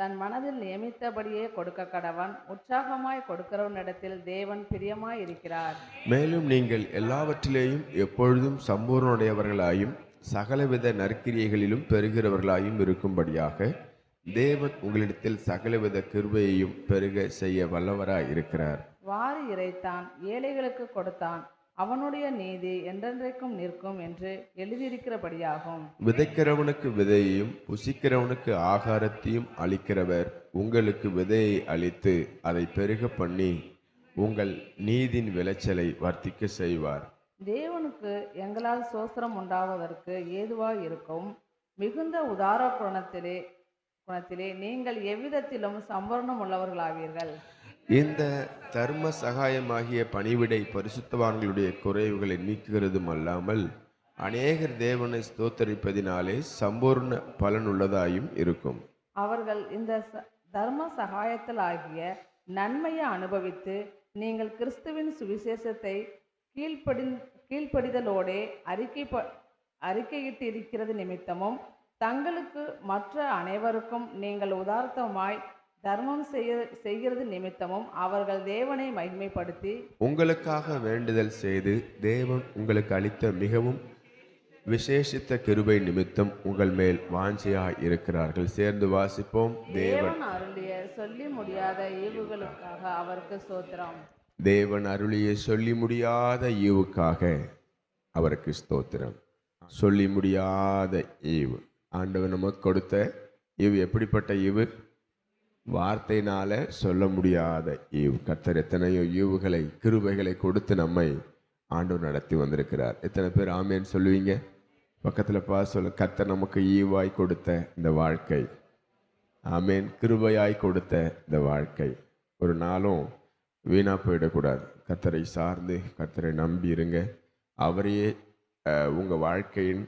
தன் மனதில் நியமித்தபடியே கொடுக்க கடவன். உற்சாகமாய் கொடுக்கிறவனிடத்தில் தேவன் பிரியமாய் இருக்கிறார். மேலும் நீங்கள் எல்லாவற்றிலேயும் எப்பொழுதும் சம்பூர்ணமுடையவர்களாயும் சகலவித நற்கிரியைகளிலும் பெறுகிறவர்களாயும் இருக்கும்படியாக தேவன் உங்களிடத்தில் சகலவித கிருபையையும் பெருக செய்ய வல்லவராய் இருக்கிறார். வாரி இறைத்தான், ஏழைகளுக்கு கொடுத்தான், அவனுடைய நீதி என்றென்றைக்கும் நிற்கும் என்று எழுதியிருக்கிறபடியாகும். விதைக்கிறவனுக்கு விதையையும் புசிக்கிறவனுக்கு ஆகாரத்தையும் அளிக்கிறவர் உங்களுக்கு விதையை அளித்து அதை பெருக பண்ணி உங்கள் நீதின் விளைச்சலை வர்த்திக்க செய்வார். தேவனுக்கு எங்களால் சோஸ்திரம் உண்டாவதற்கு ஏதுவாய் இருக்கும் மிகுந்த உதார குணத்திலே நீங்கள் எவ்விதத்திலும் சம்பரணம் உள்ளவர்களாவீர்கள். இந்த தர்ம சகாயமாகிய பணிவிடை பரிசுத்தவான்களுடைய குறைவுகளை நீக்குகிறதும் அல்லாமல் அநேகர் தேவனை ஸ்தோத்தரிப்பதினாலே சம்பூர்ண பலன் உள்ளதாயும் இருக்கும். அவர்கள் இந்த தர்ம சகாயத்தில் ஆகிய நன்மையை அனுபவித்து நீங்கள் கிறிஸ்துவின் சுவிசேஷத்தை கீழ்ப்படிதலோடே அறிக்கையிட்டு இருக்கிறது நிமித்தமும் தங்களுக்கு மற்ற அனைவருக்கும் நீங்கள் உதார்த்தமாய் தர்மம் செய்கிறது நிமித்தமும் அவர்கள் தேவனை மகிமைப்படுத்தி உங்களுக்காக வேண்டுதல் செய்து தேவன் உங்களுக்கு அளித்த மிகவும் விசேஷித்த கிருபை நிமித்தம் உங்கள் மேல் வாஞ்சையாய் இருக்கிறார்கள். சேர்ந்து வாசிப்போம். தேவன் அருளிய சொல்லி முடியாத ஈவுகளுக்காக அவருக்கு ஸ்தோத்திரம். தேவன் அருளிய சொல்லி முடியாத ஈவுக்காக அவருக்கு ஸ்தோத்திரம். சொல்லி முடியாத ஈவு ஆண்டவர் நமக்கு கொடுத்த ஈவு எப்படிப்பட்ட ஈவு? வார்த்தையினால சொல்ல முடியாத ஈவு. கர்த்தர் எத்தனையோ ஈவுகளை கிருபைகளை கொடுத்து நம்மை ஆண்டவர் நடத்தி வந்திருக்கிறார். எத்தனை பேர் ஆமேன்னு சொல்லுவீங்க? பக்கத்தில் சொல்ல, கர்த்தர் நமக்கு ஈவாய் கொடுத்த இந்த வாழ்க்கை, ஆமேன், கிருபையாய் கொடுத்த இந்த வாழ்க்கை ஒரு நாளும் வீணாக போயிடக்கூடாது. கர்த்தரை சார்ந்து கர்த்தரை நம்பி இருங்க. அவரையே உங்கள் வாழ்க்கையின்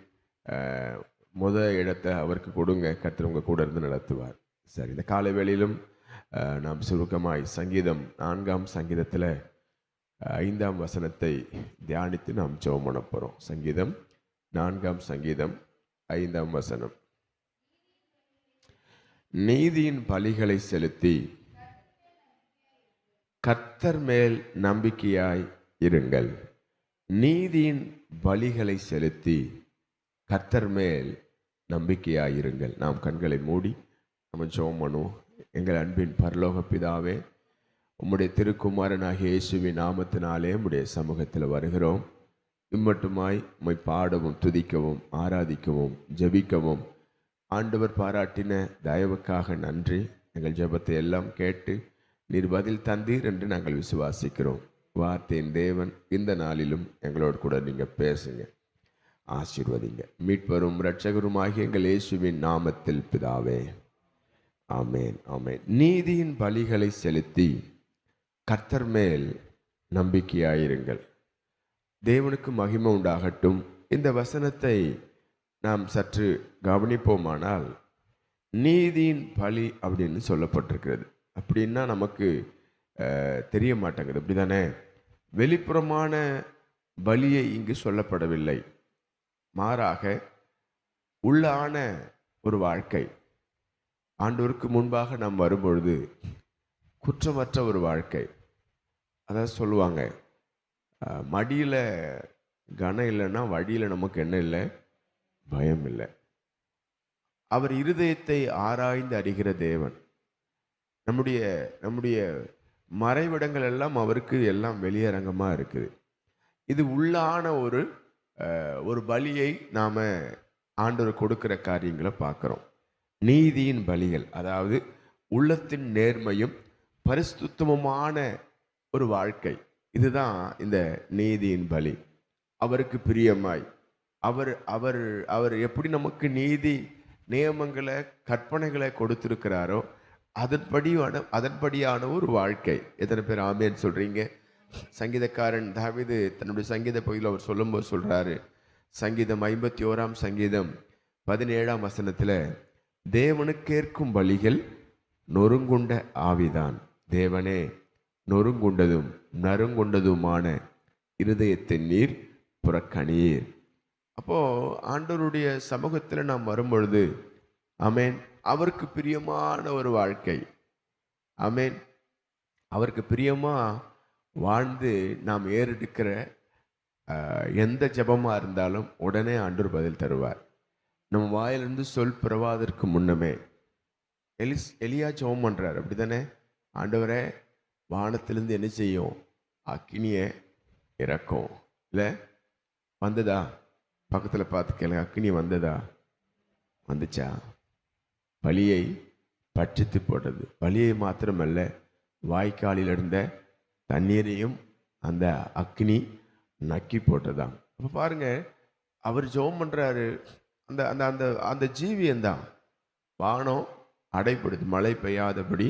இடத்தை அவருக்கு கொடுங்க. கர்த்தர் உங்கள் கூட இருந்து நடத்துவார். சரி, இந்த காலை வேளையிலும் நாம் சுருக்கமாய் சங்கீதம் 4ஆம் சங்கீதத்தில் 5ஆம் வசனத்தை தியானித்து நாம் ஜெபம் பண்ண போகிறோம். சங்கீதம் 4ஆம் சங்கீதம் 5ஆம் வசனம். நீதியின் பலிகளை செலுத்தி கர்த்தர் மேல் நம்பிக்கையாய் இருங்கள். நீதியின் பலிகளை செலுத்தி கர்த்தர் மேல் நம்பிக்கையாயிருங்கள். நாம் கண்களை மூடி நம்ம ஜெபம் பண்ணுவோம். எங்கள் அன்பின் பரலோக பிதாவே, உம்முடைய திருக்குமாரனாகிய இயேசுவின் நாமத்தினாலே உம்முடைய சமூகத்தில் வருகிறோம். இம்மட்டுமாய் உம்மை பாடவும் துதிக்கவும் ஆராதிக்கவும் ஜெபிக்கவும் ஆண்டவர் பாராட்டின தயவுக்காக நன்றி. எங்கள் ஜெபத்தை எல்லாம் கேட்டு நீர் பதில் தந்தீர் என்று நாங்கள் விசுவாசிக்கிறோம். வார்த்தையின் தேவன், இந்த நாளிலும் எங்களோடு கூட நீங்கள் பேசுங்க, ஆசீர்வதிங்க. மீட்பரும் இரட்சகருமாகிய எங்கள் இயேசுவின் நாமத்தில் பிதாவே, ஆமேன் ஆமேன். நீதியின் பலிகளை செலுத்தி கர்த்தர் மேல் நம்பிக்கையாயிருங்கள், தேவனுக்கு மகிமை உண்டாகட்டும். இந்த வசனத்தை நாம் சற்று கவனிப்போமானால், நீதியின் பலி அப்படின்னு சொல்லப்பட்டிருக்கிறது. அப்படின்னா நமக்கு தெரிய மாட்டேங்குது, அப்படி தானே? வெளிப்புறமான பலியை இங்கு சொல்லப்படவில்லை, மாறாக உள்ளான ஒரு வாழ்க்கை. ஆண்டவருக்கு முன்பாக நாம் வரும்பொழுது குற்றமற்ற ஒரு வாழ்க்கை. அதாவது சொல்லுவாங்க, மடியில் கனம் இல்லைன்னா வழியில் நமக்கு என்ன இல்லை, பயம் இல்லை. அவர் இருதயத்தை ஆராய்ந்து அறிகிற தேவன். நம்முடைய மறைவிடங்கள் எல்லாம் அவருக்கு எல்லாம் வெளியரங்கமாக இருக்குது. இது உள்ளான ஒரு பலியை நாம் ஆண்டவர் கொடுக்கிற காரியங்களை பார்க்குறோம். நீதியின் பலிகள், அதாவது உள்ளத்தின் நேர்மையும் பரிசுத்தமுமான ஒரு வாழ்க்கை. இதுதான் இந்த நீதியின் பலி. அவருக்கு பிரியமாய் அவர் அவர் அவர் எப்படி நமக்கு நீதி நியமங்களை கற்பனைகளை கொடுத்திருக்கிறாரோ அதன்படியான ஒரு வாழ்க்கை. எத்தனை பேர் ஆமேன்னு சொல்றீங்க? சங்கீதக்காரன் தாவீது தன்னுடைய சங்கீத பகுதியில் அவர் சொல்லும்போது சொல்றாரு, சங்கீதம் 51 சங்கீதம் 17 வசனத்தில், தேவனுக்கேற்கும் பலிகள் நொறுங்குண்ட ஆவிதான், தேவனே நொறுங்குண்டதும் நறுங்குண்டதுமான இருதயத்தின் நீர் புறக்கணீர். அப்போ ஆண்டவருடைய சமூகத்தில் நாம் வரும்பொழுது, ஆமேன், அவருக்கு பிரியமான ஒரு வாழ்க்கை, ஆமேன், அவருக்கு பிரியமா வாழ்ந்து நாம் ஏறெடுக்கிற எந்த ஜெபமாக இருந்தாலும் உடனே ஆண்டவர் பதில் தருவார். நம்ம வாயிலிருந்து சொல் பிறவாதற்கு முன்னமே எலியா ஜெபம் பண்ணுறார், அப்படி தானே? ஆண்டவரே, வானத்திலிருந்து என்ன செய்யும்? அக்கினியை இறக்கும். இல்லை வந்ததா? பக்கத்தில் பார்த்து கேளுங்க, அக்கினி வந்ததா? வந்துச்சா? பலியை பட்சித்து போட்டது. பலியை மாத்திரமல்ல, வாய்க்காலில் இருந்த தண்ணீரையும் அந்த அக்னி நக்கி போட்டதாம். அப்போ பாருங்க, அவர் ஜெபம் பண்ணுறாரு. அந்த அந்த அந்த அந்த ஜீவியந்தான். வானம் அடைப்படுது, மழை பெய்யாதபடி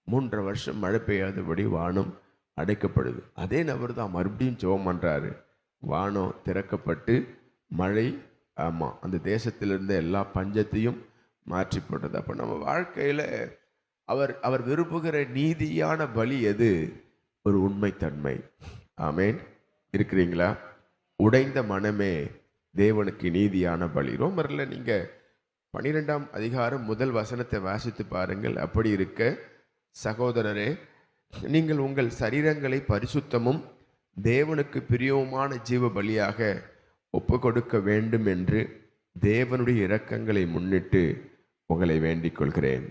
3 வருஷம் மழை பெய்யாதபடி வானம் அடைக்கப்படுது. அதே நபர் தான் மறுபடியும் ஜெபம் பண்ணுறாரு. வானம் திறக்கப்பட்டு மழை, ஆமாம், அந்த தேசத்தில் இருந்த எல்லா பஞ்சத்தையும் மாற்றி போட்டது. அப்போ நம்ம வாழ்க்கையில் அவர் விரும்புகிற நீதியான பலி எது? ஒரு உண்மைத்தன்மை. ஆமேன். இருக்கிறீங்களா? உடைந்த மனமே தேவனுக்கு நீதியான பலி. ரோமரில் நீங்கள் 12 அதிகாரம் 1 வசனத்தை வாசித்து பாருங்கள். அப்படி இருக்க சகோதரரே, நீங்கள் உங்கள் சரீரங்களை பரிசுத்தமும் தேவனுக்கு பிரியவுமான ஜீவ பலியாக ஒப்பு கொடுக்க வேண்டும் என்று தேவனுடைய இரக்கங்களை முன்னிட்டு உங்களை வேண்டிக் கொள்கிறேன்.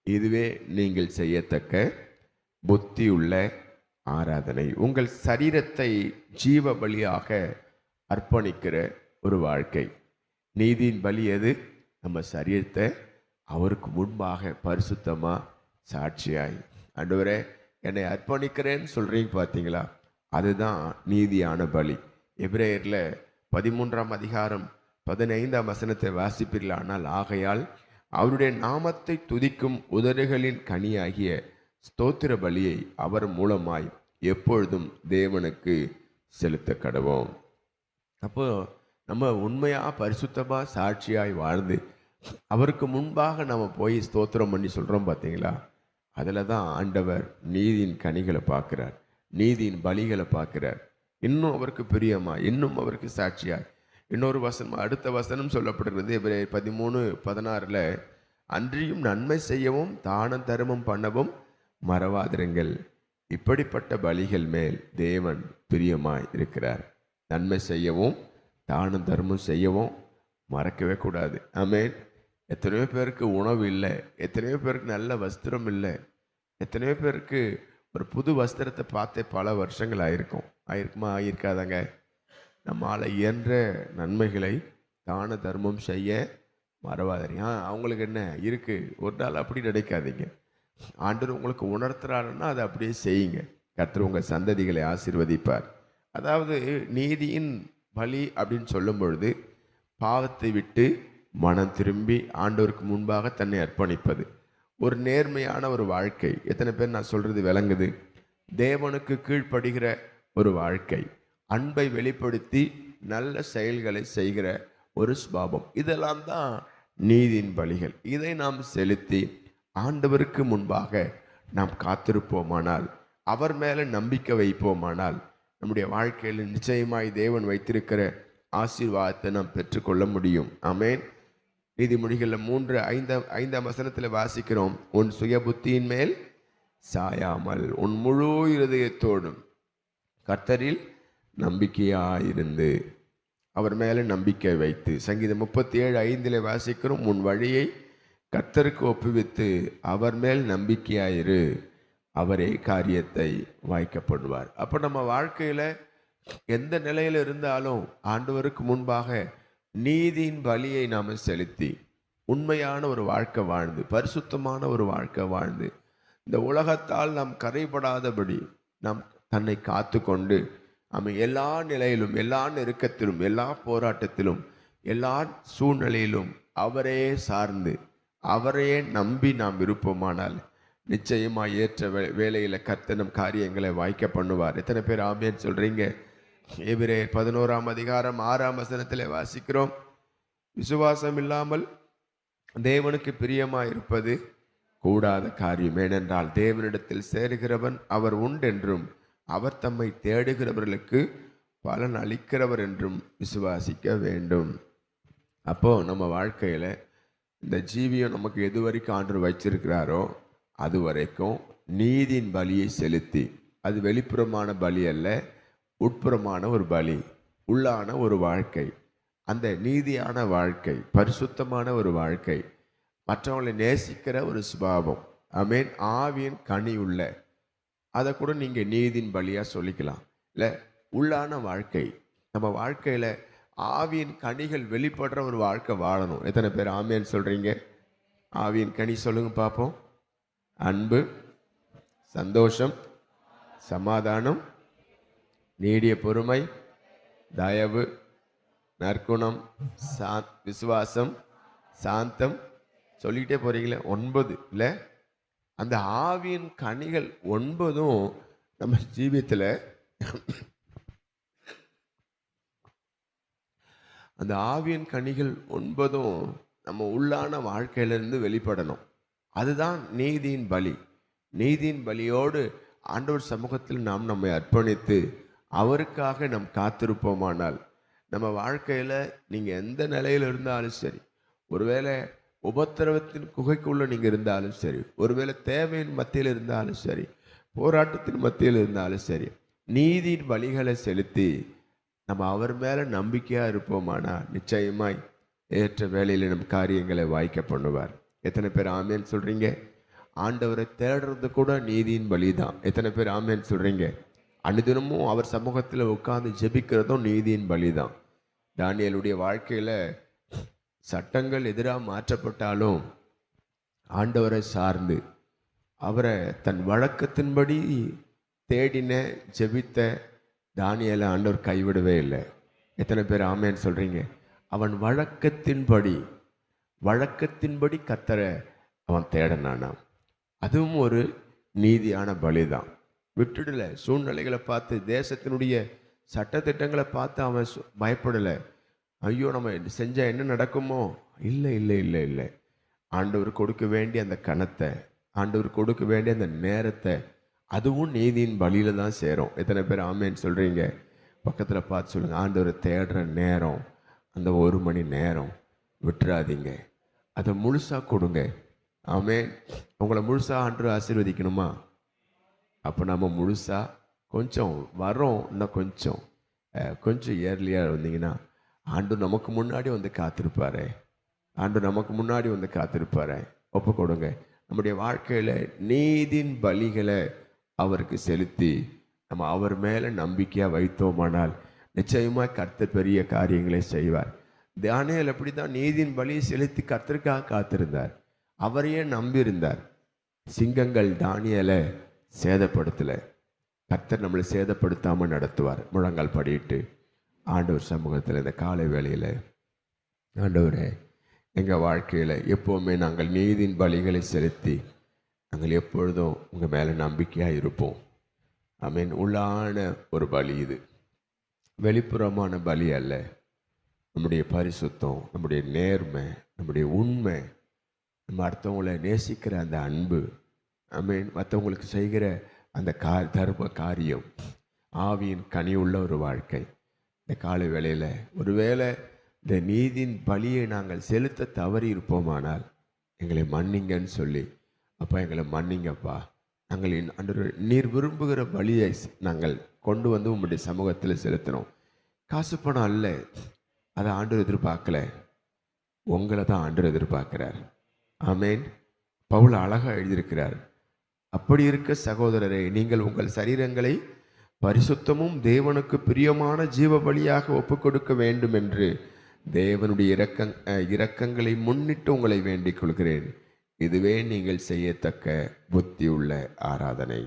இதுவே நீங்கள் செய்யத்தக்க புத்தியுள்ள ஆராதனை. உங்கள் சரீரத்தை ஜீவ பலியாக அர்ப்பணிக்கிற ஒரு வாழ்க்கை. நீதியின் பலி எது? நம்ம சரீரத்தை அவருக்கு முன்பாக பரிசுத்தமாக சாட்சியாய், ஆண்டவரே என்னை அர்ப்பணிக்கிறேன்னு சொல்கிறீங்க பார்த்தீங்களா? அதுதான் நீதியான பலி. எபிரேயரில் 13 அதிகாரம் 15 வசனத்தை வாசிப்பீர்களானால், ஆகையால் அவருடைய நாமத்தை துதிக்கும் உதடுகளின் கனியாகிய ஸ்தோத்திர பலியை அவர் மூலமாய் எப்பொழுதும் தேவனுக்கு செலுத்த கடவோம். அப்போ நம்ம உண்மையாக பரிசுத்தமாக சாட்சியாய் வாழ்ந்து அவருக்கு முன்பாக நம்ம போய் ஸ்தோத்திரம் பண்ணி சொல்கிறோம் பார்த்தீங்களா? அதில் தான் ஆண்டவர் நீதியின் கனிகளை பார்க்குறார், நீதியின் பலிகளை பார்க்குறார். இன்னும் அவருக்கு பிரியமா, இன்னும் அவருக்கு சாட்சியாய். இன்னொரு வசனம், அடுத்த வசனம் சொல்லப்படுகிறது எபிரேயர் 13:16, அன்றியும் நன்மை செய்யவும் தானம் தர்மம் பண்ணவும் மறவாதிருங்கள், இப்படிப்பட்ட பலிகள் மேல் தேவன் பிரியமாய் இருக்கிறார். நன்மை செய்யவும் தானம் தர்மம் செய்யவும் மறக்கவே கூடாது. ஆமென். எத்தனையோ பேருக்கு உணவு இல்லை, எத்தனையோ பேருக்கு நல்ல வஸ்திரம் இல்லை, எத்தனையோ பேருக்கு ஒரு புது வஸ்திரத்தை பார்த்தே பல வருஷங்கள் ஆயிருக்குமா? ஆயிருக்காதாங்க? நம்மால் இயன்ற நன்மைகளை தான தர்மம் செய்ய மறவாதீங்க. அவங்களுக்கு என்ன இருக்குது, ஒரு நாள் அப்படி நினைக்காதீங்க. ஆண்டவர் உங்களுக்கு உணர்த்துறாருன்னா அதை அப்படியே செய்யுங்க. கர்த்தர் உங்கள் சந்ததிகளை ஆசீர்வதிப்பார். அதாவது நீதியின் பலி அப்படின்னு சொல்லும் பொழுது பாவத்தை விட்டு மனம் திரும்பி ஆண்டவருக்கு முன்பாக தன்னை அர்ப்பணிப்பது, ஒரு நேர்மையான ஒரு வாழ்க்கை. எத்தனை பேர் நான் சொல்கிறது விளங்குது? தேவனுக்கு கீழ்ப்படுகிற ஒரு வாழ்க்கை, அன்பை வெளிப்படுத்தி நல்ல செயல்களை செய்கிற ஒரு சுபாவம், இதெல்லாம் தான் நீதியின் பலிகள். இதை நாம் செலுத்தி ஆண்டவருக்கு முன்பாக நாம் காத்திருப்போமானால், அவர் மேலே நம்பிக்கை வைப்போமானால், நம்முடைய வாழ்க்கையில் நிச்சயமாய் தேவன் வைத்திருக்கிற ஆசீர்வாதத்தை நாம் பெற்றுக்கொள்ள முடியும். ஆமென். நீதிமொழிகளில் 3:5 வசனத்தில் வாசிக்கிறோம், உன் சுய புத்தியின் மேல் சாயாமல் உன் முழு இருதயத்தோடும் கர்த்தரில் நம்பிக்கையாயிருந்து அவர் மேலே நம்பிக்கை வைத்து. சங்கீதம் 37:5 வாசிக்கிறோம், உன் வழியை கர்த்தருக்கு ஒப்புவித்து அவர் மேல் நம்பிக்கையாயிரு, அவரே காரியத்தை வாய்க்கப்படுவார். அப்போ நம்ம வாழ்க்கையில் எந்த நிலையில் இருந்தாலும் ஆண்டவருக்கு முன்பாக நீதியின் பலியை நாம் செலுத்தி உண்மையான ஒரு வாழ்க்கை வாழ்ந்து, பரிசுத்தமான ஒரு வாழ்க்கை வாழ்ந்து, இந்த உலகத்தால் நாம் கரைபடாதபடி நாம் தன்னை காத்து கொண்டு நம்ம எல்லா நிலையிலும், எல்லா நெருக்கத்திலும், எல்லா போராட்டத்திலும், எல்லா சூழ்நிலையிலும் அவரே சார்ந்து அவரையே நம்பி நாம் இருப்போமானால் நிச்சயமாக ஏற்ற வேலையில் கர்த்தர் நம் காரியங்களை வாய்க்க பண்ணுவார். எத்தனை பேர் ஆமென் சொல்கிறீங்க? எபிரேயர் 11:6 வாசிக்கிறோம், விசுவாசம் இல்லாமல் தேவனுக்கு பிரியமாக இருப்பது கூடாத காரியம். ஏனென்றால் தேவனிடத்தில் சேருகிறவன் அவர் உண்டென்றும் அவர் தம்மை தேடுகிறவர்களுக்கு பலன் அளிக்கிறவர் என்றும் விசுவாசிக்க வேண்டும். அப்போது நம்ம வாழ்க்கையில் இந்த ஜீவியம் நமக்கு எது வரைக்கும் ஆண்டவர் வச்சிருக்கிறாரோ அது வரைக்கும் நீதியின் பலியை செலுத்தி, அது வெளிப்புறமான பலி அல்ல, உட்புறமான ஒரு பலி, உள்ளான ஒரு வாழ்க்கை, அந்த நீதியான வாழ்க்கை, பரிசுத்தமான ஒரு வாழ்க்கை, மற்றவங்களை நேசிக்கிற ஒரு சுபாவம், ஆமென், ஆவியின் கனி உள்ள, அதை கூட நீங்கள் நீதியின் பலியாக சொல்லிக்கலாம். இல்லை, உள்ளான வாழ்க்கை, நம்ம வாழ்க்கையில் ஆவியின் கனிகள் வெளிப்படுற ஒரு வாழ்க்கை வாழணும். எத்தனை பேர் ஆமென் சொல்கிறீங்க? ஆவியின் கனி சொல்லுங்க பார்ப்போம். அன்பு, சந்தோஷம், சமாதானம், நீடிய பொறுமை, தயவு, நற்குணம், விசுவாசம், சாந்தம், சொல்லிக்கிட்டே போறீங்களே 9 இல்லை? அந்த ஆவியின் கனிகள் 9 நம்ம ஜீவியத்தில், அந்த ஆவியின் கனிகள் 9 நம்ம உள்ளான வாழ்க்கையிலிருந்து வெளிப்படணும். அதுதான் நீதியின் பலி. நீதியின் பலியோடு ஆண்டவர் சமூகத்தில் நாம் நம்மை அர்ப்பணித்து அவருக்காக நாம் காத்திருப்போமானால் நம்ம வாழ்க்கையில் நீங்கள் எந்த நிலையில் இருந்தாலும் சரி, ஒருவேளை உபத்திரவத்தின் குகைக்குள்ளே நீங்கள் இருந்தாலும் சரி, ஒருவேளை தேவையின் மத்தியில் இருந்தாலும் சரி, போராட்டத்தின் மத்தியில் இருந்தாலும் சரி, நீதியின் பலிகளை செலுத்தி நம்ம அவர் மேலே நம்பிக்கையாக இருப்போமானா நிச்சயமாய் ஏற்ற வேளையில் நம் காரியங்களை வாய்க்க பண்ணுவார். எத்தனை பேர் ஆமேன் சொல்கிறீங்க? ஆண்டவரை தேடுறது கூட நீதியின் பலி தான். எத்தனை பேர் ஆமேன் சொல்கிறீங்க? அனுதினமும் அவர் சமூகத்தில் உட்கார்ந்து ஜெபிக்கிறதும் நீதியின் பலி தான். தானியேலுடைய வாழ்க்கையில் சட்டங்கள் எதிராக மாற்றப்பட்டாலும் ஆண்டவரை சார்ந்து அவரை தன் வழக்கத்தின்படி தேடின ஜெபித்த தானியேலை ஆண்டவர் கைவிடவே இல்லை. எத்தனை பேர் ஆமேன்னு சொல்கிறீங்க? அவன் வழக்கத்தின்படி கர்த்தரை அவன் தேடனானான். அதுவும் ஒரு நீதியான பலிதான். விட்டுடல. சூழ்நிலைகளை பார்த்து, தேசத்தினுடைய சட்டத்திட்டங்களை பார்த்து அவன் பயப்படலை. ஐயோ நம்ம செஞ்சால் என்ன நடக்குமோ? இல்லை இல்லை இல்லை இல்லை. ஆண்டவர் கொடுக்க வேண்டிய அந்த கணத்தை, ஆண்டவர் கொடுக்க வேண்டிய அந்த நேரத்தை, அதுவும் நீதியின் பலியில தான் சேரும். எத்தனை பேர் ஆமேன்னு சொல்கிறீங்க? பக்கத்தில் பார்த்து சொல்லுங்கள், ஆண்டவரை தேடுற நேரம், அந்த 1 மணி நேரம் விட்டுறாதீங்க, அதை முழுசாக கொடுங்க. ஆமேன். உங்களை முழுசாக ஆண்டவர் ஆசீர்வதிக்கணுமா? அப்போ நம்ம முழுசாக கொஞ்சம் வரோம், இன்னும் கொஞ்சம் ஏர்லியாக வந்தீங்கன்னா ஆண்டவர் நமக்கு முன்னாடி வந்து காத்திருப்பாரு. ஆண்டவர் நமக்கு முன்னாடி வந்து காத்திருப்பாரு. ஒப்பு கொடுங்க. நம்முடைய வாழ்க்கையில் நீதின் பலிகளை அவருக்கு செலுத்தி நம்ம அவர் மேலே நம்பிக்கையாக வைத்தோமானால் நிச்சயமாக கர்த்தர் பெரிய காரியங்களை செய்வார். தானியேல் அப்படி தான் நீதின் பலியை செலுத்தி கர்த்தருக்காக காத்திருந்தார். அவரையே நம்பியிருந்தார். சிங்கங்கள் தானியேலை சேதப்படுத்தலை. கர்த்தர் நம்மளை சேதப்படுத்தாமல் நடத்துவார். முழங்கால் படியிட்டு ஆண்டவர் சமூகத்தில் இந்த காலை வேளையில், ஆண்டவரே, எங்கள் வாழ்க்கையில் எப்போவுமே நாங்கள் நீதின் பலிகளை செலுத்தி நாங்கள் எப்பொழுதும் உங்கள் மேலே நம்பிக்கையாக இருப்போம். ஆமென். உள்ளான ஒரு பலி இது, வெளிப்புறமான பலி அல்ல. நம்முடைய பரிசுத்தம், நம்முடைய நேர்மை, நம்முடைய உண்மை, நம்ம அடுத்தவங்களை நேசிக்கிற அந்த அன்பு, ஆமென், மற்றவங்களுக்கு செய்கிற அந்த தர்ம காரியம், ஆவியின் கனி உள்ள ஒரு வாழ்க்கை. இந்த காலை வேளையில் ஒருவேளை இந்த நீதின் பலியை நாங்கள் செலுத்த தவறி இருப்போமானால் எங்களை மன்னிங்கன்னு சொல்லி, அப்பா எங்களை மன்னிங்கப்பா, நாங்கள் ஆண்டவரே நீர் விரும்புகிற பலியை நாங்கள் கொண்டு வந்து உங்களுடைய சமூகத்தில் செலுத்தினோம். காசு பணம் அல்ல, அதை ஆண்டவர் எதிர்பார்க்கல, உங்களை தான் ஆண்டவர் எதிர்பார்க்கிறார். ஆமேன். பவுல் அழகாக எழுதியிருக்கிறார். அப்படி இருக்க சகோதரரே, நீங்கள் உங்கள் சரீரங்களை பரிசுத்தமும் தேவனுக்கு பிரியமான ஜீவ பலியாக ஒப்புக் கொடுக்க வேண்டும் என்று தேவனுடைய இரக்கங்களை முன்னிட்டு உங்களை வேண்டிக் கொள்கிறேன். இதுவே நீங்கள் செய்யத்தக்க புத்தி உள்ள ஆராதனை.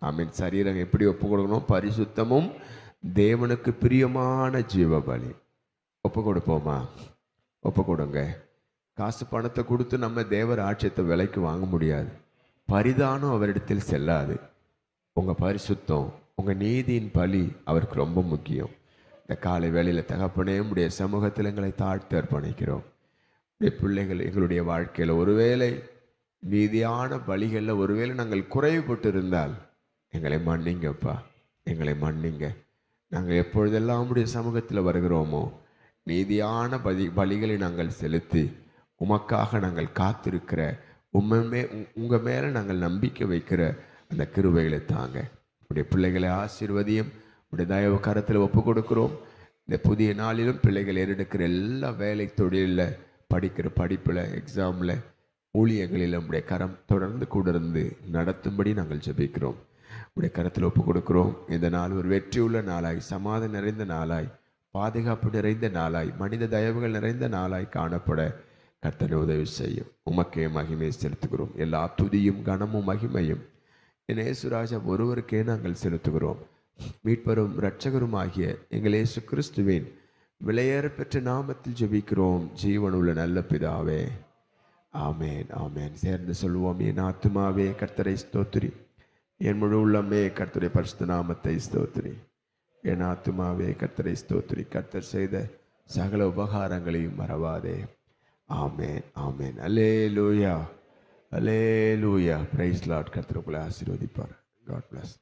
ஆமீன். சரீரம் எப்படி ஒப்புக் கொடுக்கணும்? பரிசுத்தமும் தேவனுக்கு பிரியமான ஜீவ பலி. ஒப்பு கொடுப்போமா? ஒப்பு கொடுங்க. காசு பணத்தை கொடுத்து நம்ம தேவ ராஜ்யத்தை விலைக்கு வாங்க முடியாது. பரிதானம் அவரிடத்தில் செல்லாது. உங்கள் பரிசுத்தம், உங்கள் நீதியின் பலி அவருக்கு ரொம்ப முக்கியம். இந்த காலை வேளையில் தகப்பனே, உடைய சமூகத்தில் எங்களை தாழ்த்தி அர்ப்பணிக்கிறோம். உடைய பிள்ளைகள் எங்களுடைய வாழ்க்கையில் ஒருவேளை நீதியான பலிகளில் ஒருவேளை நாங்கள் குறைவுபட்டு இருந்தால் எங்களை மன்னிங்கப்பா, எங்களை மன்னிங்க. நாங்கள் எப்பொழுதெல்லாம் உடைய சமூகத்தில் வருகிறோமோ நீதியான பலிகளை நாங்கள் செலுத்தி உமக்காக நாங்கள் காத்திருக்கிற உங்கள் மேலே நாங்கள் நம்பிக்கை வைக்கிற அந்த கிருபைகளை தாங்க. உடைய பிள்ளைகளை ஆசீர்வதியும். உடைய தயவு கரத்தில் ஒப்பு கொடுக்கிறோம். இந்த புதிய நாளிலும் பிள்ளைகள் ஏறெடுக்கிற எல்லா வேலை தொழிலில், படிக்கிற படிப்பில், எக்ஸாமில், ஊழியங்களில் உடைய கரம் தொடர்ந்து கூட இருந்து நடத்தும்படி நாங்கள் ஜெபிக்கிறோம். உடைய கரத்தில் ஒப்பு கொடுக்கிறோம். இந்த நாள் ஒரு வெற்றியுள்ள நாளாய், சமாதானம் நிறைந்த நாளாய், பாதுகாப்பு நிறைந்த நாளாய், மனித தயவுகள் நிறைந்த நாளாய் காணப்பட கர்த்தரை உதவி செய்யும். உமக்கே மகிமையை செலுத்துகிறோம். எல்லா துதியும் கனமும் மகிமையும் என் இயேசுராஜா ஒருவருக்கே நாங்கள் செலுத்துகிறோம். மீட்பரும் இரட்சகரும் ஆகிய எங்கள் இயேசு கிறிஸ்துவின் விலையேற பெற்ற நாமத்தில் ஜெபிக்கிறோம் ஜீவனுள்ள நல்ல பிதாவே. ஆமேன், ஆமேன். சேர்ந்து சொல்வோம். என் ஆத்துமாவே கர்த்தரை ஸ்தோத்திரி, என் முழு உள்ளமே கர்த்தருடைய பரிசுத்த நாமத்தை ஸ்தோத்திரி. என் ஆத்துமாவே கர்த்தரை ஸ்தோத்திரி, கர்த்தர் செய்த சகல உபகாரங்களையும் மறவாதே. ஆமேன், ஆமேன். அல்லேலூயா, அல்லேலூயா. Praise lord. கர்த்தர் உங்களை ஆசீர்வதிப்பார். God plus.